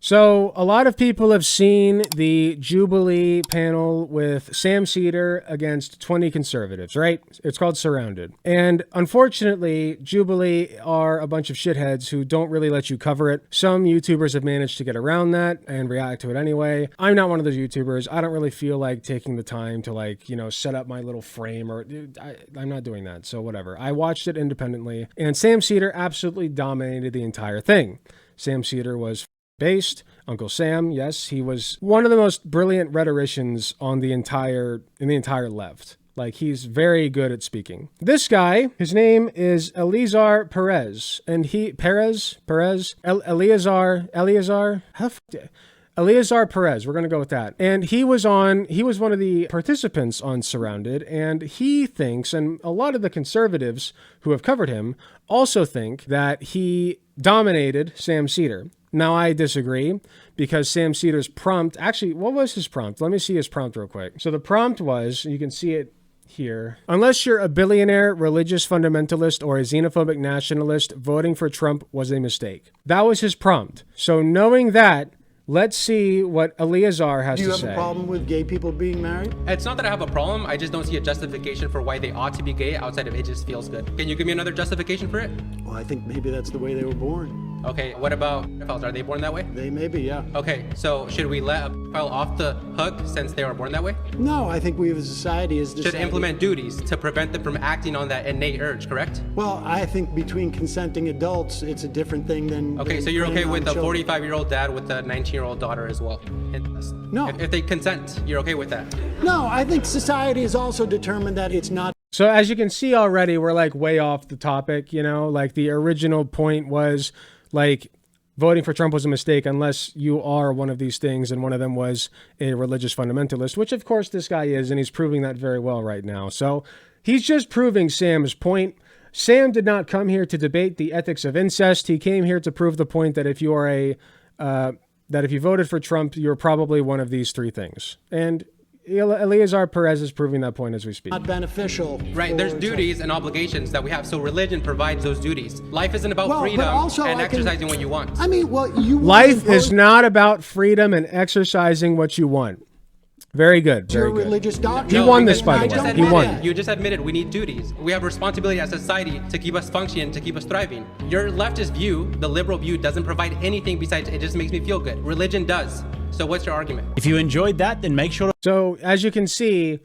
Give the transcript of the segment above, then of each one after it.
So a lot of people have seen the Jubilee panel with Sam Cedar against 20 conservatives, right? It's called Surrounded. And unfortunately, Jubilee are a bunch of shitheads who don't really let you cover it. Some YouTubers have managed to get around that and react to it anyway. I'm not one of those YouTubers. I don't really feel like taking the time to, like, you know, set up my little frame, or I'm not doing that. So whatever. I watched it independently, and Sam Cedar absolutely dominated the entire thing. Sam Cedar was based. Uncle Sam, yes, he was one of the most brilliant rhetoricians in the entire left. Like, he's very good at speaking. This guy, his name is Eleazar Perez, and Eleazar Perez, we're going to go with that. And he was one of the participants on Surrounded, and he thinks, and a lot of the conservatives who have covered him also think, that he dominated Sam Cedar. Now, I disagree, because Sam Cedar's prompt, actually, what was his prompt? Let me see his prompt real quick. So the prompt was, you can see it here. Unless you're a billionaire, religious fundamentalist, or a xenophobic nationalist, voting for Trump was a mistake. That was his prompt. So knowing that, let's see what Eleazar has to say. Do you have a problem with gay people being married? It's not that I have a problem. I just don't see a justification for why they ought to be gay outside of it just feels good. Can you give me another justification for it? Well, I think maybe that's the way they were born. Okay, what about pedophiles? Are they born that way? They may be, yeah. Okay, so should we let a pedophile off the hook since they were born that way? No, I think we as a society is Should implement duties to prevent them from acting on that innate urge, correct? Well, I think between consenting adults, it's a different thing than... Okay, so you're okay with a children. 45-year-old dad with a 19-year-old daughter as well? No. If they consent, you're okay with that? No, I think society has also determined that it's not... So as you can see already, we're like way off the topic, you know, like the original point was like voting for Trump was a mistake unless you are one of these things, and one of them was a religious fundamentalist, which of course this guy is, and he's proving that very well right now. So he's just proving Sam's point. Sam did not come here to debate the ethics of incest. He came here to prove the point that if you are that if you voted for Trump, you're probably one of these three things. And Eleazar Perez is proving that point as we speak. Not beneficial. Right, there's duties and obligations that we have, so religion provides those duties. Life isn't about freedom and exercising what you want. I mean, well, life is not about freedom and exercising what you want. Very good, very good. Religious doctrine. He won this, by the way. He won. You just admitted we need duties. We have responsibility as a society to keep us functioning, to keep us thriving. Your leftist view, the liberal view, doesn't provide anything besides it just makes me feel good. Religion does. So what's your argument? If you enjoyed that, then make sure to... So, as you can see,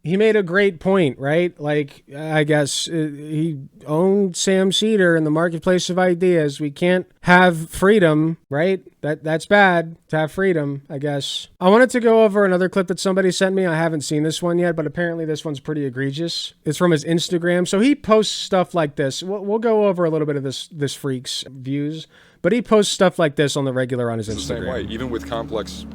he made a great point, right? Like, I guess he owned Sam Cedar in the marketplace of ideas. We can't have freedom, right? That's bad to have freedom, I guess. I wanted to go over another clip that somebody sent me. I haven't seen this one yet, but apparently this one's pretty egregious. It's from his Instagram. So he posts stuff like this. We'll go over a little bit of this freak's views. But he posts stuff like this on the regular on his Instagram. It's the same way, even with complex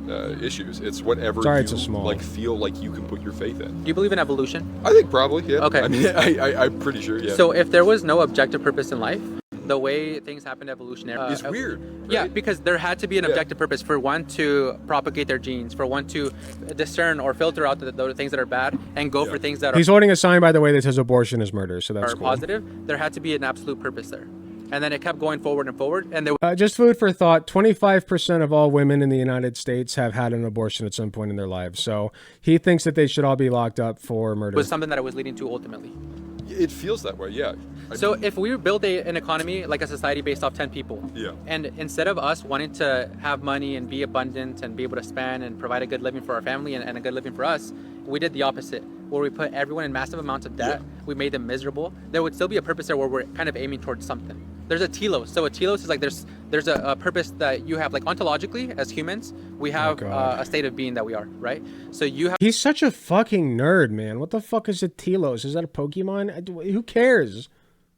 issues. It's whatever like feel like you can put your faith in. Do you believe in evolution? I think probably, yeah. Okay. I mean, I'm pretty sure, yeah. So if there was no objective purpose in life, the way things happened evolutionarily... it's weird, right? Yeah, because there had to be an objective purpose for one to propagate their genes, for one to discern or filter out the things that are bad and go for things that He's holding a sign, by the way, that says abortion is murder, so that's are cool. Positive. There had to be an absolute purpose there. And then it kept going forward and forward. And just food for thought, 25% of all women in the United States have had an abortion at some point in their lives. So he thinks that they should all be locked up for murder. Was something that it was leading to ultimately. It feels that way, yeah. So if we build an economy like a society based off 10 people, yeah, and instead of us wanting to have money and be abundant and be able to spend and provide a good living for our family and a good living for us, we did the opposite, where we put everyone in massive amounts of debt. Yeah. We made them miserable. There would still be a purpose there where we're kind of aiming towards something. There's a telos. So a telos is like there's a purpose that you have, like ontologically as humans, we have a state of being that we are, right? So you have... He's such a fucking nerd, man. What the fuck is a telos? Is that a Pokemon? Who cares?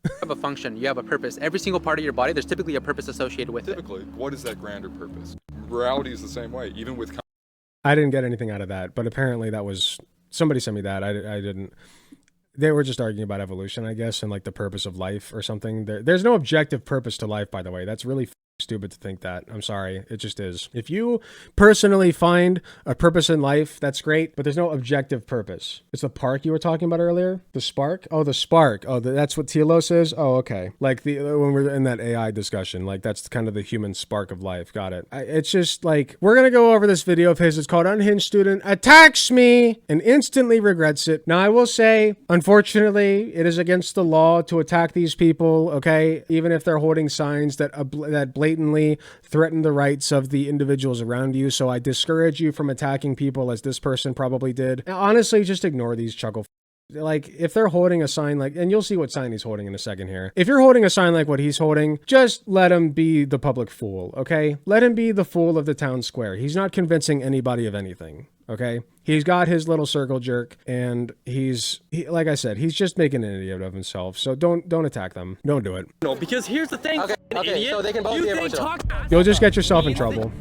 You have a function, you have a purpose. Every single part of your body, there's typically a purpose associated with it. What is that grander purpose? Morality is the same way, even with... I didn't get anything out of that, but apparently that was... Somebody sent me that. I didn't... They were just arguing about evolution, I guess, and like the purpose of life or something. There's no objective purpose to life, by the way. That's really stupid to think that. I'm sorry. It just is. If you personally find a purpose in life, that's great, but there's no objective purpose. It's the park you were talking about earlier? The spark? Oh, the spark. Oh, that's what telos is? Oh, okay. Like when we're in that AI discussion, like that's kind of the human spark of life. Got it. It's just like, we're going to go over this video of his. It's called Unhinged Student Attacks Me and Instantly Regrets It. Now, I will say, unfortunately, it is against the law to attack these people, okay? Even if they're holding signs that blatantly threaten the rights of the individuals around you. So I discourage you from attacking people as this person probably did. Honestly, just ignore these chuckle. Like, if they're holding a sign like, and you'll see what sign he's holding in a second here. If you're holding a sign like what he's holding, just let him be the public fool, okay? Let him be the fool of the town square. He's not convincing anybody of anything, okay? He's got his little circle jerk, and like I said, he's just making an idiot of himself. So don't attack them. Don't do it. No, because here's the thing, Okay, idiot. so they can both be emotional. You'll just get yourself in trouble.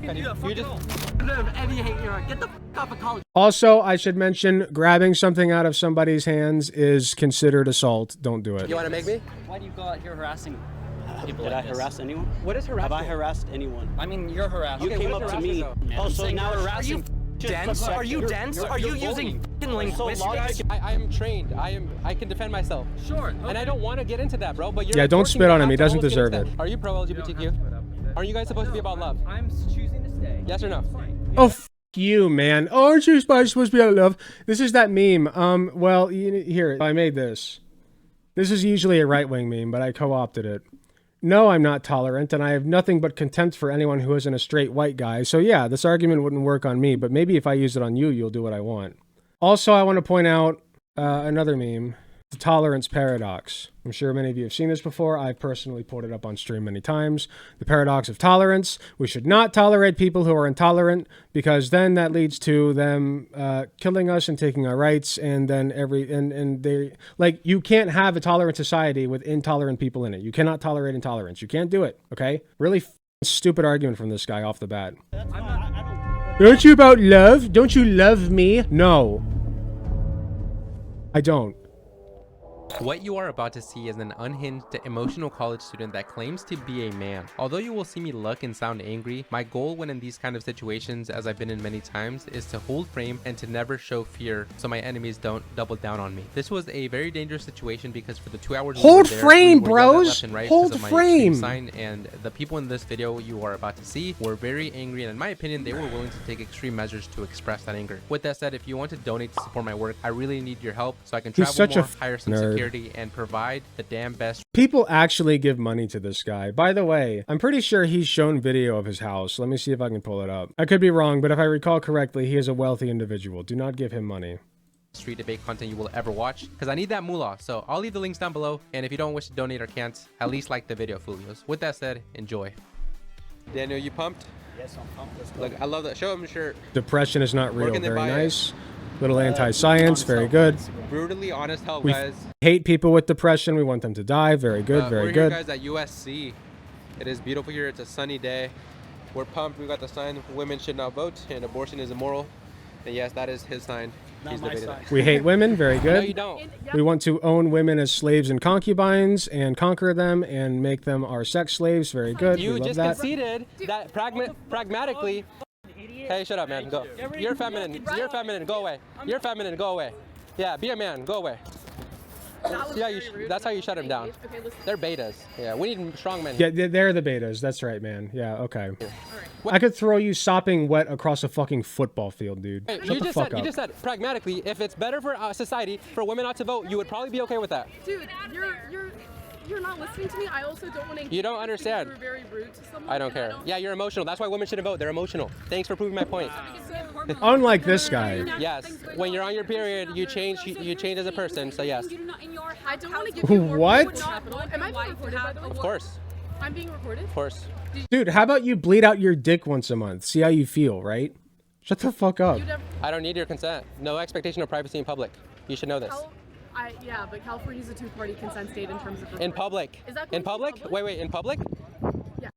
Also, I should mention, grabbing something out of somebody's hands is considered assault. Don't do it. You want to make me? Why do you go out here harassing people? Did like I this? harass anyone? What is harassment? Have I harassed anyone? I mean, you're harassing. You came up to me. Oh, so now harassing. Dense? Are you dense? Are you using linguistics? I am trained. I can defend myself. Sure. And I don't want to get into that, bro. But you're Yeah, don't forcing spit me on him. to He have to doesn't almost get deserve into it. that. Are you pro LGBTQ? Are you guys supposed to be about love? I'm choosing to stay. Yes or no? Oh, f you, man. Oh, aren't you supposed to be out of love? This is that meme. Well, here, I made this. This is usually a right-wing meme, but I co-opted it. No, I'm not tolerant, and I have nothing but contempt for anyone who isn't a straight white guy. So yeah, this argument wouldn't work on me, but maybe if I use it on you, you'll do what I want. Also, I want to point out another meme. The tolerance paradox. I'm sure many of you have seen this before. I've personally put it up on stream many times. The paradox of tolerance. We should not tolerate people who are intolerant, because then that leads to them killing us and taking our rights, and then they, like, you can't have a tolerant society with intolerant people in it. You cannot tolerate intolerance. You can't do it, okay? Really stupid argument from this guy off the bat. Aren't you about love? Don't you love me? No. I don't. What you are about to see is an unhinged, emotional college student that claims to be a man. Although you will see me look and sound angry, my goal when in these kind of situations, as I've been in many times, is to hold frame and to never show fear so my enemies don't double down on me. This was a very dangerous situation because for the 2 hours hold we were frame, there, we were yelled at bros! left and right Hold because of my frame! extreme sign, and the people in this video you are about to see were very angry, and in my opinion, they were willing to take extreme measures to express that anger. With that said, if you want to donate to support my work, I really need your help so I can travel more, hire some security, and provide the damn best. People actually give money to this guy. By the way, I'm pretty sure he's shown video of his house. Let me see if I can pull it up. I could be wrong, but if I recall correctly, he is a wealthy individual. Do not give him money. Street debate content you will ever watch, because I need that moolah. So I'll leave the links down below, and if you don't wish to donate or can't, at least like the video, Fulios. With that said, enjoy. Daniel, you pumped? Yes, I'm pumped. Let's go. Look, I love that. Show him your shirt. Depression is not real. Working Very by nice. Little anti-science. Very good. Brutally honest help, We guys. hate people with depression. We want them to die. Very good. Very we're good. here, guys, at USC. It is beautiful here. It's a sunny day. We're pumped. We got the sign, women should not vote and abortion is immoral. And yes, that is his sign. He's debated it. We hate women. Very good. No, you don't. We want to own women as slaves and concubines and conquer them and make them our sex slaves. Very good. You we love just that. conceded that pragmatically. Hey, shut up, man. Go. You're feminine. You're feminine. Go away. You're feminine. Go away. Yeah, be a man. Go away. See how that's how you shut him down. They're betas. Yeah, we need strong men. Yeah, they're the betas. That's right, man. Yeah, okay. I could throw you sopping wet across a fucking football field, dude. Hey, Shut the fuck up. You just said, pragmatically, if it's better for society for women not to vote, you would probably be okay with that. Dude, you're not listening to me. I also don't want to. You don't understand. You were very rude to someone. I don't care. Yeah, you're emotional. That's why women shouldn't vote. They're emotional. Thanks for proving my point. Unlike this guy. Yes. When you're on your period, you change as a person. So yes. I don't want to give you What? Am I being recorded, by the way? Of course. I'm being recorded? Of course. Dude, how about you bleed out your dick once a month? See how you feel, right? Shut the fuck up. I don't need your consent. No expectation of privacy in public. You should know this. Yeah, but California's a two-party consent state in terms of recording. In public. Is that in public? Wait, in public? Yeah.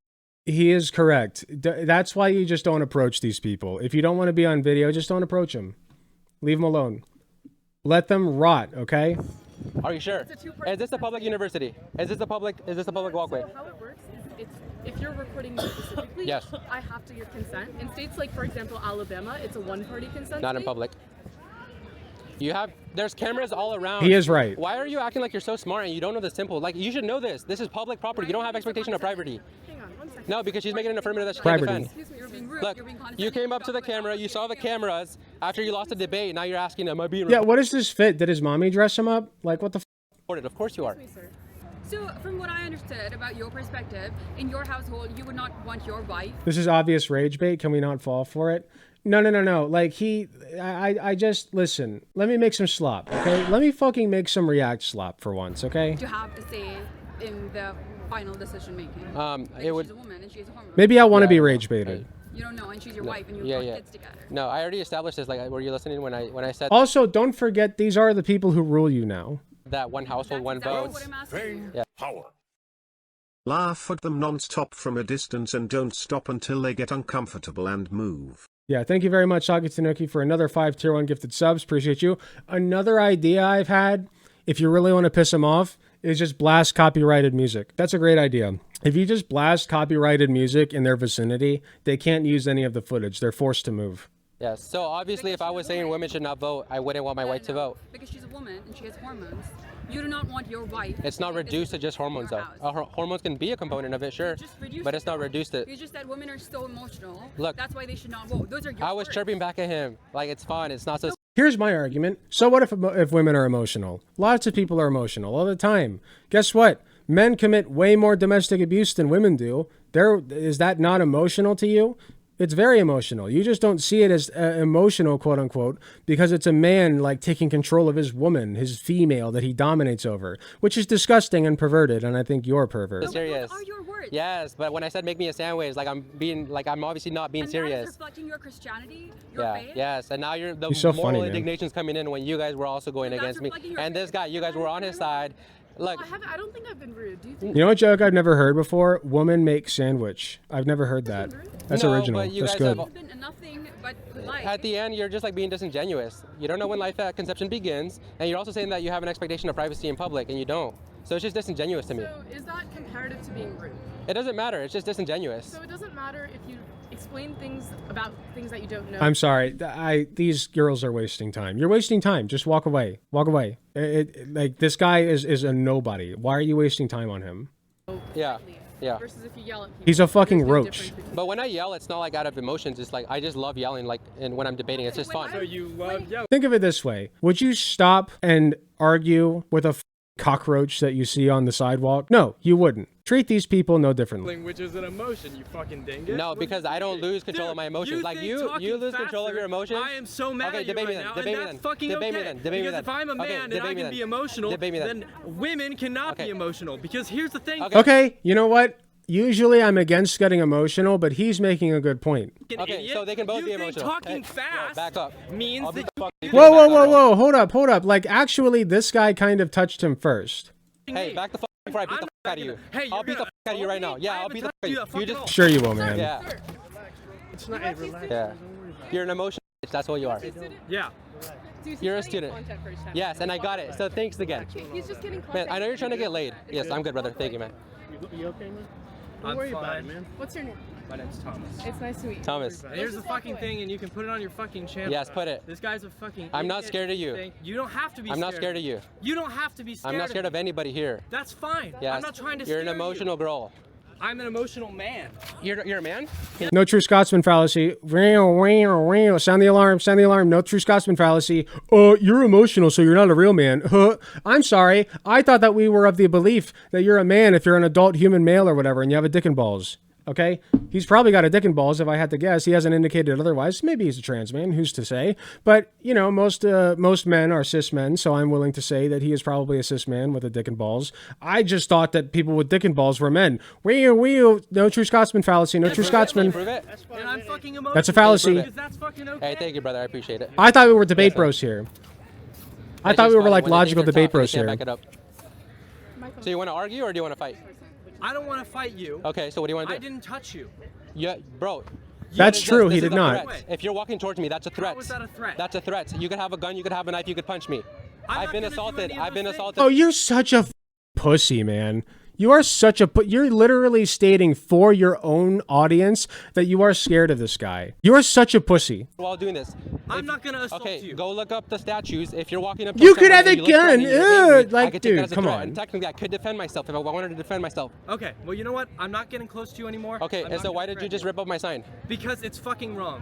He is correct. That's why you just don't approach these people. If you don't want to be on video, just don't approach them. Leave them alone. Let them rot, okay? Are you sure? Is this a public university? Is this a public walkway? So how it works is if you're recording me specifically, Yes. I have to give consent. In states like, for example, Alabama, it's a one-party consent. Not in state. public. There's cameras all around. He is right. Why are you acting like you're so smart and you don't know the simple? Like, you should know this. This is public property. You don't have expectation of privacy. Hang on, 1 second. No, because she's making an affirmative that she Privacy. can't defend. Excuse me, you're being rude. Look, You're being you came up to the camera, you saw the cameras after you lost a debate. Now you're asking, am I being Yeah, what does this fit? Did his mommy dress him up? Like, what the recorded? Of course you are. Excuse me, sir. So, from what I understood about your perspective, in your household, you would not want your wife. This is obvious rage bait. Can we not fall for it? No. Like, I just, listen, let me make some slop, okay? Let me fucking make some React slop for once, okay? To have to say in the final decision making. It would. She's a woman and she's a hormone. Maybe I want to be Yeah. rage baited. You don't know, and she's your wife, and you Yeah, have yeah. kids together. No, I already established this. Like, were you listening when I said Also, don't forget, these are the people who rule you now. that one household, That's one exactly vote? what I'm asking. Yeah. Laugh at them non-stop from a distance and don't stop until they get uncomfortable and move. Yeah, thank you very much, Saki Tanuki, for another 5 tier 1 gifted subs. Appreciate you. Another idea I've had, if you really want to piss them off, is just blast copyrighted music. That's a great idea. If you just blast copyrighted music in their vicinity, they can't use any of the footage. They're forced to move. Yes. So obviously, if I was saying women should not vote, I wouldn't want my wife to vote. Because she's a woman and she has hormones. You do not want your wife. It's not to make reduced to decisions just in hormones, your though. house. Hormones can be a component of it, sure, Just reduce but it's not it. reduced it. You just said women are so emotional. Look. That's why they should not vote. Those are your I was words. chirping back at him, like it's fun. It's not so. Here's my argument. So what if women are emotional? Lots of people are emotional all the time. Guess what? Men commit way more domestic abuse than women do. Is that not emotional to you? It's very emotional. You just don't see it as emotional, quote unquote, because it's a man like taking control of his woman, his female that he dominates over, which is disgusting and perverted. And I think you're pervert. Serious. Those are your words. Yes, but when I said make me a sandwich, like I'm obviously not being And serious. that is reflecting your Christianity, your Yeah, faith. yes, and now the He's so moral funny, man. indignation's coming in when you guys were also going That's against me. reflecting your And this faith. guy, you guys were on his side. Look, I don't think I've been rude. Do you think? You know what joke I've never heard before? Woman make sandwich. I've never heard that. That's No, original. but you That's guys good. have- It's been nothing but life. at the end, you're just like being disingenuous. You don't know when life at conception begins, and you're also saying that you have an expectation of privacy in public, and you don't. So it's just disingenuous to me. So is that comparative to being rude? It doesn't matter. It's just disingenuous. So it doesn't matter if you explain things about things that you don't know. I'm sorry. These girls are wasting time. You're wasting time. Just walk away. Walk away. Like this guy is a nobody. Why are you wasting time on him? Yeah, yeah. Versus if you yell at people. He's a fucking There's no roach. difference between- But when I yell, it's not like out of emotions. It's like I just love yelling. Like, and when I'm debating, it's just fun. You love yelling. Think of it this way. Would you stop and argue with a cockroach that you see on the sidewalk? No, you wouldn't. Treat these people no differently. Which is an emotion, you fucking dingus. No, because I don't lose control of my emotions. Like you lose control of your emotions. I am so mad Okay, at you debate me right then, now, debate me and then, that's fucking debate me okay. then, debate me Because then. if I'm a Okay, man and debate I me can then. be emotional, Debate me then. then women cannot Okay. be emotional. Because here's the thing. Okay, you know what? Usually I'm against getting emotional, but he's making a good point. fucking Okay, idiot, so they can both you be think emotional. talking Hey, fast back up. means I'll be that the fuck- Whoa, whoa, whoa, whoa. Hold up. Like, actually, this guy kind of touched him first. Hey, back the fuck before I beat the fuck out of you. Hey, I'll you're beat the gonna fuck out of you right now. assault me? Yeah, I I'll haven't beat the fuck touched you out that of you. You fucking just Sure you will, man. yeah, It's not a relax. yeah. You're an emotional bitch. That's what you are. Yeah. Dude, he's You're a getting student. content for his channel. Yes, and I got it. So thanks again. He's just getting Man, content. I know you're trying to get laid. Yes, I'm good, brother. Thank you, man. You okay, man? I'm Don't worry fine. about it, man. What's your name? My name's Thomas. It's nice to meet you. Thomas. And here's the fucking thing, and you can put it on your fucking channel. Yes, put it. This guy's a fucking I'm not idiot. scared of you. You don't have to be I'm not scared of you. You don't have to be scared I'm not scared of anybody here. That's fine. Yes. I'm not trying to You're scare an emotional girl. you. I'm an emotional man. You're a man? No true Scotsman fallacy. Sound the alarm. Sound the alarm. No true Scotsman fallacy. You're emotional, so you're not a real man. I'm sorry. I thought that we were of the belief that you're a man if you're an adult human male or whatever, and you have a dick and balls. Okay? He's probably got a dick and balls, if I had to guess. He hasn't indicated otherwise. Maybe he's a trans man. Who's to say? But, you know, most men are cis men, so I'm willing to say that he is probably a cis man with a dick and balls. I just thought that people with dick and balls were men. No true Scotsman fallacy. No true Scotsman. Prove it. And I'm fucking emotional. That's a fallacy. Because that's fucking okay. Hey, thank you, brother. I appreciate it. I thought we were debate bros here. I It's thought just we were funny like when they logical think they're debate tough and bros they can't here. back it up. So you want to argue or do you want to fight? I don't want to fight you. Okay, so what do you want to I do? didn't touch you. Yeah, bro. That's This is- true, this he is did a not. threat. If you're walking towards me, that's a threat. How is that a threat? That's a threat. You could have a gun, you could have a knife, you could punch me. I'm I've not been gonna do assaulted. any of I've been those assaulted. Oh, you're such a pussy, man. You are such a... You're literally stating for your own audience that you are scared of this guy. You are such a pussy. While doing this. I'm not gonna assault you. Okay, go look up the statutes. If you're walking up to You could someone have and a you look gun. threatening, you're angry, I Like, could take that dude, as a come threat, on. And technically, I could defend myself if I wanted to defend myself. Okay, well, you know what? I'm not getting close to you anymore. Okay, and so why did you just rip up my sign? Because it's fucking wrong.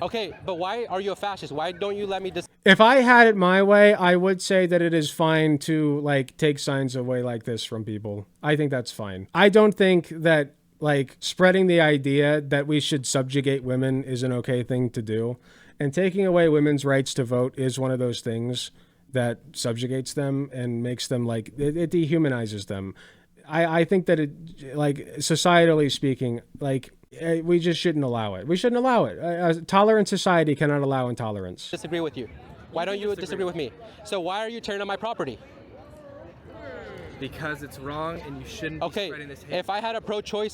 Okay, but why are you a fascist? Why don't you let me just... If I had it my way, I would say that it is fine to, like, take signs away like this from people. I think that's fine. I don't think that, like, spreading the idea that we should subjugate women is an okay thing to do. And taking away women's rights to vote is one of those things that subjugates them and makes them, like, it dehumanizes them. I think that it, like, societally speaking, like, we just shouldn't allow it. We shouldn't allow it. A tolerant society cannot allow intolerance. Disagree with you. Why don't you disagree with me? So why are you tearing up my property? Because it's wrong and you shouldn't be spreading this hate. If I had a pro-choice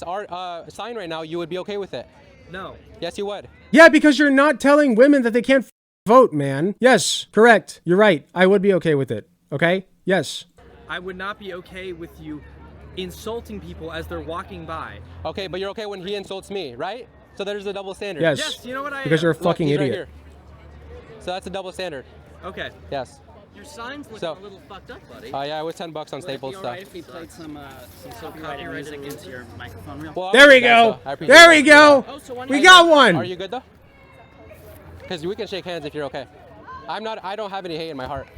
sign right now, you would be okay with it. No. Yes, you would. Yeah, because you're not telling women that they can't vote, man. Yes, correct. You're right. I would be okay with it. Okay? Yes. I would not be okay with you insulting people as they're walking by. Okay, but you're okay when he insults me, right? So there's a double standard. Yes. Yes, you know what I Because am. you're a fucking Look, he's idiot. right here. So that's a double standard. Okay. Yes. Your sign's looking a little fucked up, buddy. Yeah, it was $10 on Staples stuff. If we played some copyrighted music into your microphone real Well, There we go. There we go. We got one. Are you good though? Because we can shake hands if you're okay. I don't have any hate in my heart.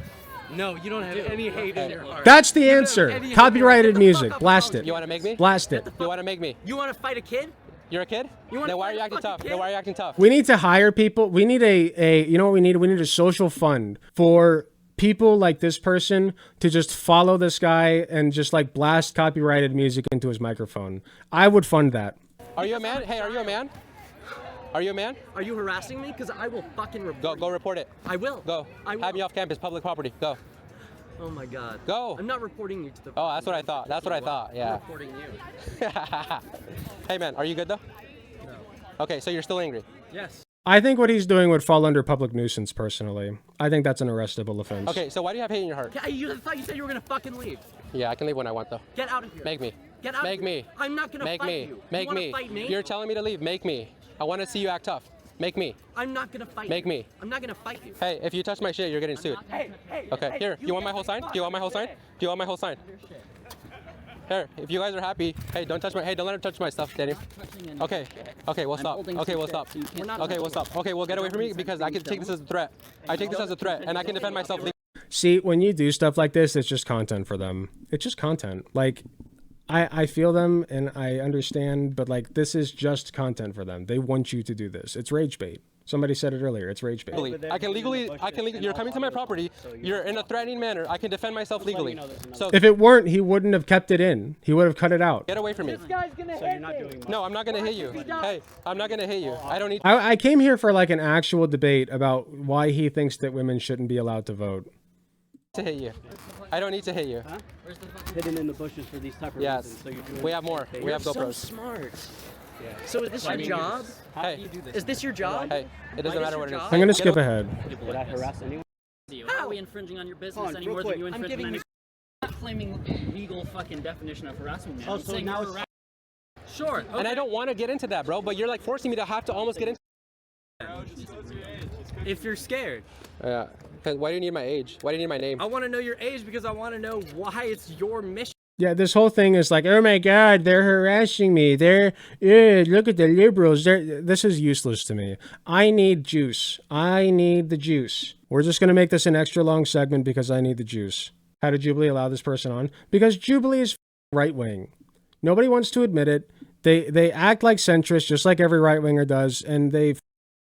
No, you don't have any hate in your heart. That's the answer. Copyrighted music. Blast it. You want to make me? Blast it. You want to make me? You want to fight a kid? You're a kid? Then why are you acting tough? Then why are you acting tough? We need to hire people. We need you know what we need? We need a social fund for people like this person to just follow this guy and just like blast copyrighted music into his microphone. I would fund that. Are you a man? Hey, are you a man? Are you a man? Are you harassing me? Because I will fucking report Go report it. I will. Go. I will. Have me off campus, public property. Go. Oh my god. Go. I'm not reporting you to the... Oh, that's what I thought. That's what I thought. Yeah. I'm reporting you. Hey man, are you good though? No. Okay, so you're still angry? Yes. I think what he's doing would fall under public nuisance, personally. I think that's an arrestable offense. Okay, so why do you have hate in your heart? I thought you said you were gonna fucking leave. Yeah, I can leave when I want though. Get out of here. Make me. Get out Make of here. me. I'm not gonna Make fight me. you. Make you me. Fight me. You're telling me to leave. Make me. I want to see you act tough. Make me. I'm not gonna fight Make you. me. I'm not gonna fight you. Hey, if you touch my shit, you're getting sued. Hey. Okay, hey, here. You want my whole sign? Do you want my whole sign? Do you want my whole sign? Here, if you guys are happy, hey, don't touch my, hey, don't let him touch my stuff, Danny. Okay, we'll stop. Okay, we'll stop. Okay, we'll stop. Okay, we'll get away from me because I can take this as a threat. I take this as a threat, and I can defend myself. See, when you do stuff like this, it's just content for them. It's just content. Like, I feel them and I understand, but like, this is just content for them. They want you to do this. It's rage bait. Somebody said it earlier. It's rage bait. I can legally, you're coming to my property. You're in a threatening manner. I can defend myself legally. So if it weren't, he wouldn't have kept it in. He would have cut it out. Get away from me. This guy's gonna hit me. No, I'm not gonna hit you. Hey, I'm not gonna hit you. I don't need. I came here for like an actual debate about why he thinks that women shouldn't be allowed to vote. To hit you. I don't need to hit you. Huh? Hidden in the bushes for these type of reasons. So you're doing we have more. We have GoPros. So smart. Yeah. So is this your job? Hey, is this your job? Hey, it doesn't matter what it is. I'm gonna skip ahead. Did I harass anyone? How? Are we infringing on your business any more than you infringe on any? I'm not claiming legal fucking definition of harassment, man. Oh, so now it's... Sure. Okay. And I don't want to get into that, bro, but you're like forcing me to have to almost get into. If you're scared. Yeah. Why do you need my age? Why do you need my name? I want to know your age because I want to know why it's your mission. Yeah, this whole thing is like, oh my God, they're harassing me. Look at the liberals. This is useless to me. I need juice. I need the juice. We're just going to make this an extra long segment because I need the juice. How did Jubilee allow this person on? Because Jubilee is right-wing. Nobody wants to admit it. They act like centrists, just like every right-winger does, and they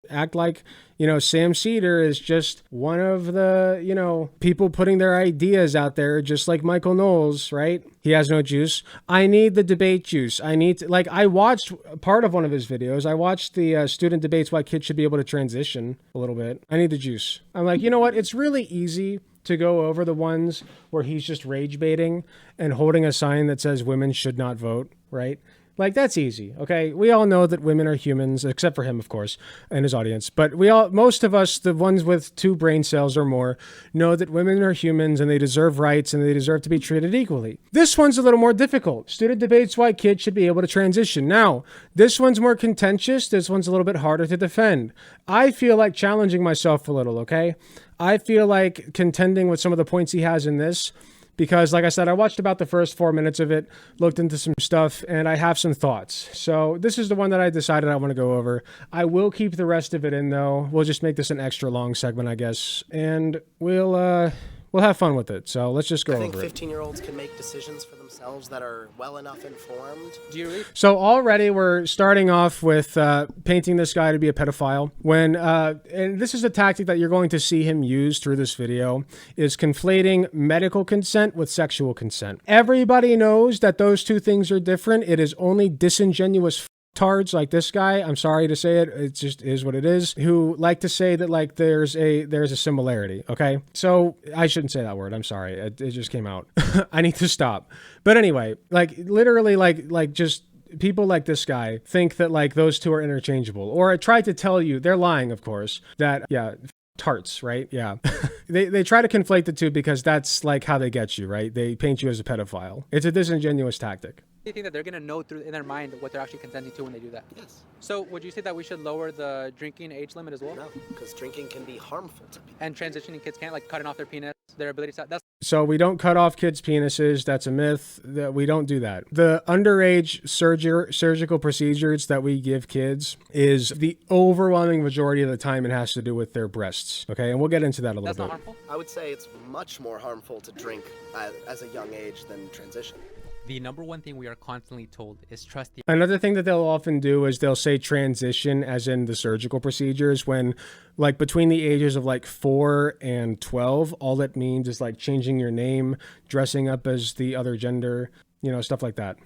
act like, you know, Sam Cedar is just one of the, you know, people putting their ideas out there, just like Michael Knowles, right? He has no juice. I need the debate juice. I need to, like, I watched part of one of his videos. I watched the student debates why kids should be able to transition a little bit. I need the juice. I'm like, you know what? It's really easy to go over the ones where he's just rage baiting and holding a sign that says women should not vote, right? Like, that's easy, okay? We all know that women are humans, except for him, of course, and his audience. But most of us, the ones with 2 brain cells or more, know that women are humans and they deserve rights and they deserve to be treated equally. This one's a little more difficult. Student debates why kids should be able to transition. Now, this one's more contentious. This one's a little bit harder to defend. I feel like challenging myself a little, okay? I feel like contending with some of the points he has in this, because like I said, I watched about the first 4 minutes of it, looked into some stuff, and I have some thoughts. So this is the one that I decided I want to go over. I will keep the rest of it in though. We'll just make this an extra long segment, I guess. And we'll have fun with it. So let's just go over it. I think 15-year-olds can make decisions for themselves that are well enough informed. Do you read? So already we're starting off with painting this guy to be a pedophile. And this is a tactic that you're going to see him use through this video, is conflating medical consent with sexual consent. Everybody knows that those two things are different. It is only disingenuous tards like this guy, I'm sorry to say it, it just is what it is, who like to say that like there's a similarity, okay? So I shouldn't say that word, I'm sorry, it just came out. I need to stop. But anyway, like literally like just people like this guy think that like those two are interchangeable, or I tried to tell you, they're lying of course, that yeah, tarts, right? Yeah. They try to conflate the two because that's like how they get you, right? They paint you as a pedophile. It's a disingenuous tactic. Do you think that they're going to know through in their mind what they're actually consenting to when they do that? Yes. So would you say that we should lower the drinking age limit as well? No, because drinking can be harmful to people. And transitioning kids can't, like cutting off their penis, their ability to... That's So we don't cut off kids' penises. That's a myth. That we don't do that. The underage surgical procedures that we give kids is the overwhelming majority of the time it has to do with their breasts. Okay, and we'll get into that a little That's bit. not harmful? I would say it's much more harmful to drink as a young age than transition. The number one thing we are constantly told is trust the... Another thing that they'll often do is they'll say transition as in the surgical procedures, when like between the ages of like 4 and 12, all that means is like changing your name, dressing up as the other gender, you know, stuff like that.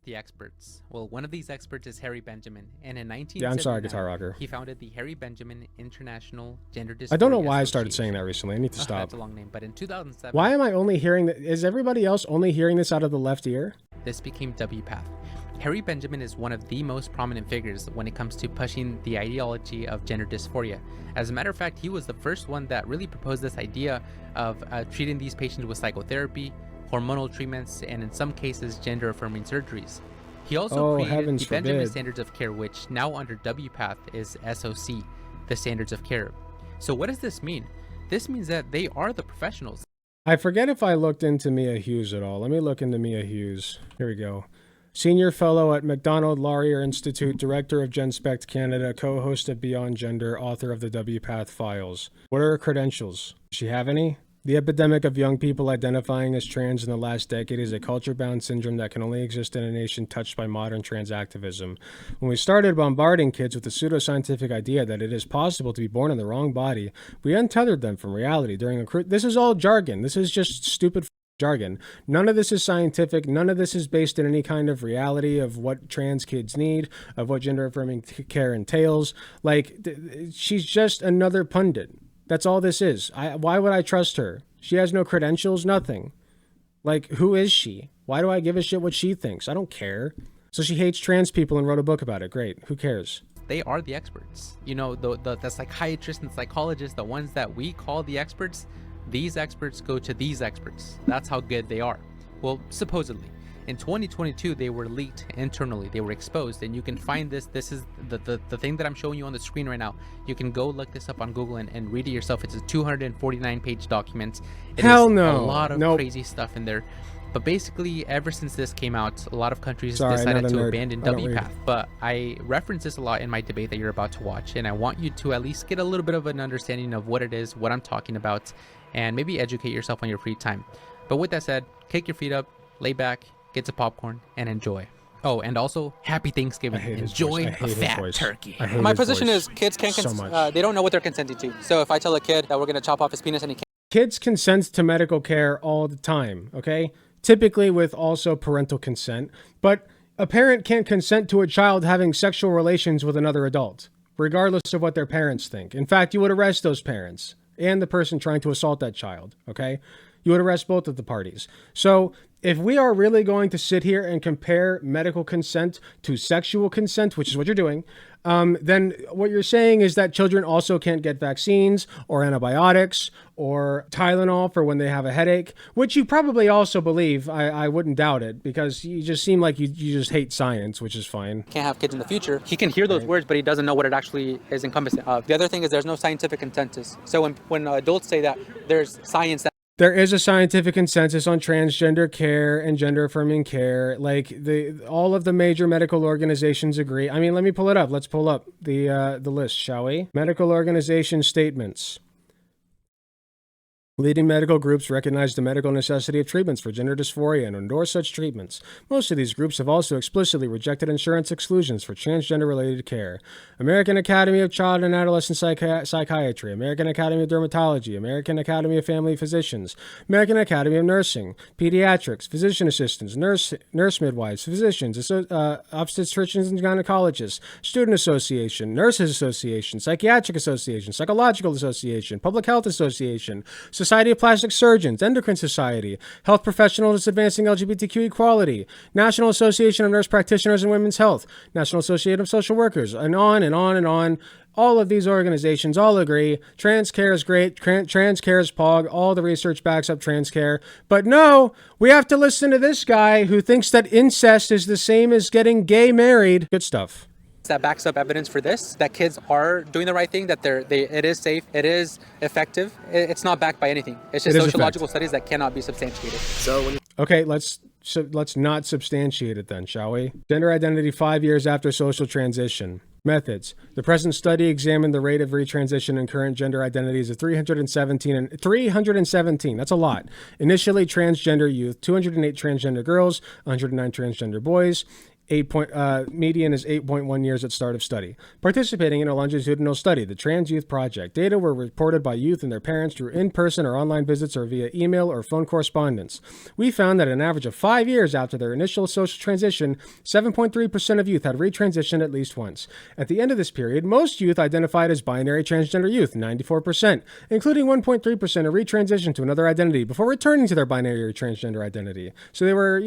The experts. Well, one of these experts is Harry Benjamin, and in 1979, Yeah, I'm sorry, Guitar Rocker. he founded the Harry Benjamin International Gender Dysphoria I don't know why I started saying that recently. I need to stop. That's a long name, but in 2007... Why am I only hearing that? Is everybody else only hearing this out of the left ear? This became WPATH. Harry Benjamin is one of the most prominent figures when it comes to pushing the ideology of gender dysphoria. As a matter of fact, he was the first one that really proposed this idea of treating these patients with psychotherapy, hormonal treatments, and in some cases, gender-affirming surgeries. He also created the Benjamin Standards of Care, which now under WPATH is SOC, the Standards of Care. So what does this mean? This means that they are the professionals. I forget if I looked into Mia Hughes at all. Let me look into Mia Hughes. Here we go. Senior Fellow at MacDonald Laurier Institute, Director of GenSpect Canada, co-host of Beyond Gender, author of the WPATH Files. What are her credentials? Does she have any? The epidemic of young people identifying as trans in the last decade is a culture-bound syndrome that can only exist in a nation touched by modern trans activism. When we started bombarding kids with the pseudoscientific idea that it is possible to be born in the wrong body, we untethered them from reality during a... This is all jargon. This is just stupid jargon. None of this is scientific. None of this is based in any kind of reality of what trans kids need, of what gender-affirming care entails. Like, she's just another pundit. That's all this is. Why would I trust her? She has no credentials, nothing. Like, who is she? Why do I give a shit what she thinks? I don't care. So she hates trans people and wrote a book about it. Great. Who cares? They are the experts. You know, the psychiatrists and psychologists, the ones that we call the experts, these experts go to these experts. That's how good they are. Well, supposedly. In 2022, they were leaked internally. They were exposed, and you can find this. This is the thing that I'm showing you on the screen right now. You can go look this up on Google and read it yourself. It's a 249-page document. It Hell is no. A lot of Nope. crazy stuff in there. But basically, ever since this came out, a lot of countries decided to abandon WPATH. But I reference this a lot in my debate that you're about to watch, and I want you to at least get a little bit of an understanding of what it is, what I'm talking about, and maybe educate yourself on your free time. But with that said, kick your feet up, lay back, get some popcorn, and enjoy. Oh, and also, happy Thanksgiving. Enjoy a fat turkey. My position is kids can't they don't know what they're consenting to. So if I tell a kid that we're going to chop off his penis and he can't... Kids consent to medical care all the time, okay? Typically with also parental consent. But a parent can't consent to a child having sexual relations with another adult, regardless of what their parents think. In fact, you would arrest those parents and the person trying to assault that child, okay? You would arrest both of the parties. So if we are really going to sit here and compare medical consent to sexual consent, which is what you're doing, then what you're saying is that children also can't get vaccines or antibiotics or Tylenol for when they have a headache, which you probably also believe. I wouldn't doubt it, because you just seem like you just hate science, which is fine. Can't have kids in the future. He can hear those words, but he doesn't know what it actually is encompassing of. The other thing is there's no scientific consensus. So when adults say that there's science that there is a scientific consensus on transgender care and gender affirming care. Like all of the major medical organizations agree. I mean, let me pull it up. Let's pull up the list, shall we? Medical organization statements. Leading medical groups recognize the medical necessity of treatments for gender dysphoria and endorse such treatments. Most of these groups have also explicitly rejected insurance exclusions for transgender-related care. American Academy of Child and Adolescent Psychiatry, American Academy of Dermatology, American Academy of Family Physicians, American Academy of Nursing, Pediatrics, Physician Assistants, nurse midwives, physicians, obstetricians and gynecologists, Student Association, Nurses Association, Psychiatric Association, Psychological Association, Public Health Association, Society of Plastic Surgeons, Endocrine Society, Health Professionals Advancing LGBTQ Equality, National Association of Nurse Practitioners in Women's Health, National Association of Social Workers, and on and on and on. All of these organizations all agree trans care is great, trans care is pog, all the research backs up trans care. But no, we have to listen to this guy who thinks that incest is the same as getting gay married. Good stuff. that backs up evidence for this, that kids are doing the right thing, that it is safe, it is effective. It's not backed by anything. It's just sociological studies that cannot be substantiated. Okay, let's not substantiate it then, shall we? Gender identity 5 years after social transition. Methods. The present study examined the rate of retransition in current gender identities of 317. That's a lot. Initially transgender youth, 208 transgender girls, 109 transgender boys. Median is 8.1 years at start of study. Participating in a longitudinal study, the Trans Youth Project. Data were reported by youth and their parents through in-person or online visits or via email or phone correspondence. We found that an average of 5 years after their initial social transition, 7.3% of youth had retransitioned at least once. At the end of this period, most youth identified as binary transgender youth, 94%, including 1.3% who retransitioned to another identity before returning to their binary transgender identity. So they were,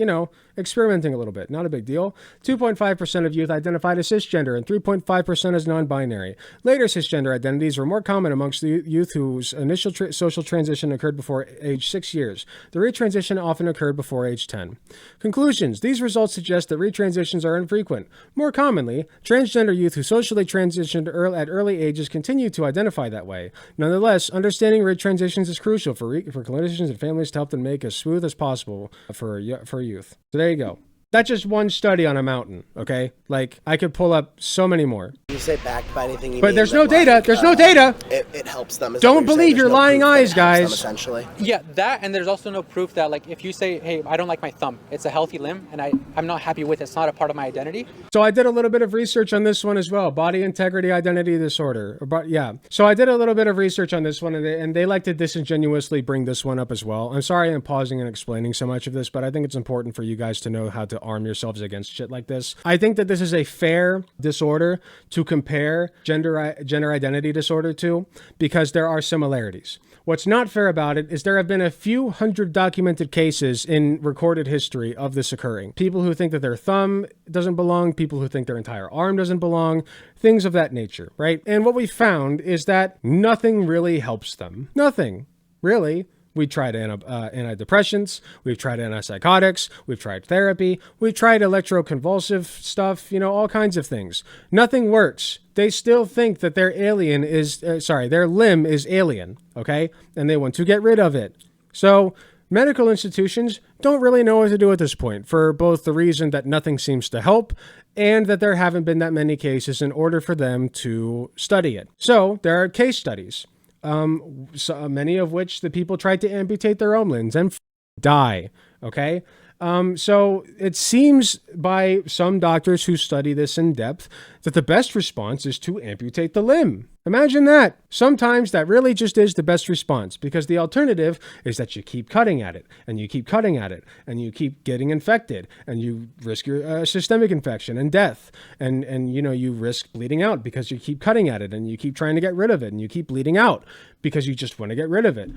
experimenting a little bit. Not a big deal. 2.5% of youth identified as cisgender and 3.5% as non-binary. Later cisgender identities were more common amongst the youth whose initial social transition occurred before age 6 years. The retransition often occurred before age 10. Conclusions. These results suggest that retransitions are infrequent. More commonly, transgender youth who socially transitioned at early ages continue to identify that way. Nonetheless, understanding retransitions is crucial for clinicians and families to help them make as smooth as possible for youth. So there you go. That's just one study on a mountain, okay? Like, I could pull up so many more. You say backed by anything, but there's no data. There's no data. It helps them. Don't believe your lying eyes, guys. Essentially. Yeah, that, and there's also no proof that, like, if you say, hey, I don't like my thumb, it's a healthy limb, and I'm not happy with it, it's not a part of my identity. So I did a little bit of research on this one as well. Body integrity identity disorder. So I did a little bit of research on this one, and they like to disingenuously bring this one up as well. I'm sorry I'm pausing and explaining so much of this, but I think it's important for you guys to know how to arm yourselves against shit like this. I think that this is a fair disorder to compare gender identity disorder to, because there are similarities. What's not fair about it is there have been a few hundred documented cases in recorded history of this occurring. People who think that their thumb doesn't belong, people who think their entire arm doesn't belong, things of that nature, right? And what we found is that nothing really helps them. Nothing, really. We tried antidepressants, we've tried antipsychotics, we've tried therapy, we've tried electroconvulsive stuff, all kinds of things. Nothing works. They still think that their limb is alien, okay? And they want to get rid of it. So medical institutions don't really know what to do at this point, for both the reason that nothing seems to help and that there haven't been that many cases in order for them to study it. So there are case studies. Many of which the people tried to amputate their own limbs and die. Okay. So it seems by some doctors who study this in depth that the best response is to amputate the limb. Imagine that. Sometimes that really just is the best response, because the alternative is that you keep cutting at it and you keep cutting at it and you keep getting infected and you risk your systemic infection and death. And you risk bleeding out because you keep cutting at it and you keep trying to get rid of it and you keep bleeding out because you just want to get rid of it,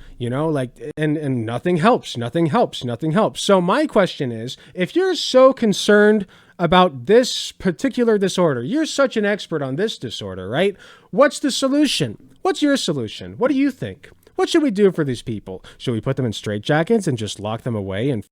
and nothing helps, nothing helps, nothing helps. So my question is, if you're so concerned about this particular disorder, you're such an expert on this disorder, right? What's the solution? What's your solution? What do you think? What should we do for these people? Should we put them in straitjackets and just lock them away in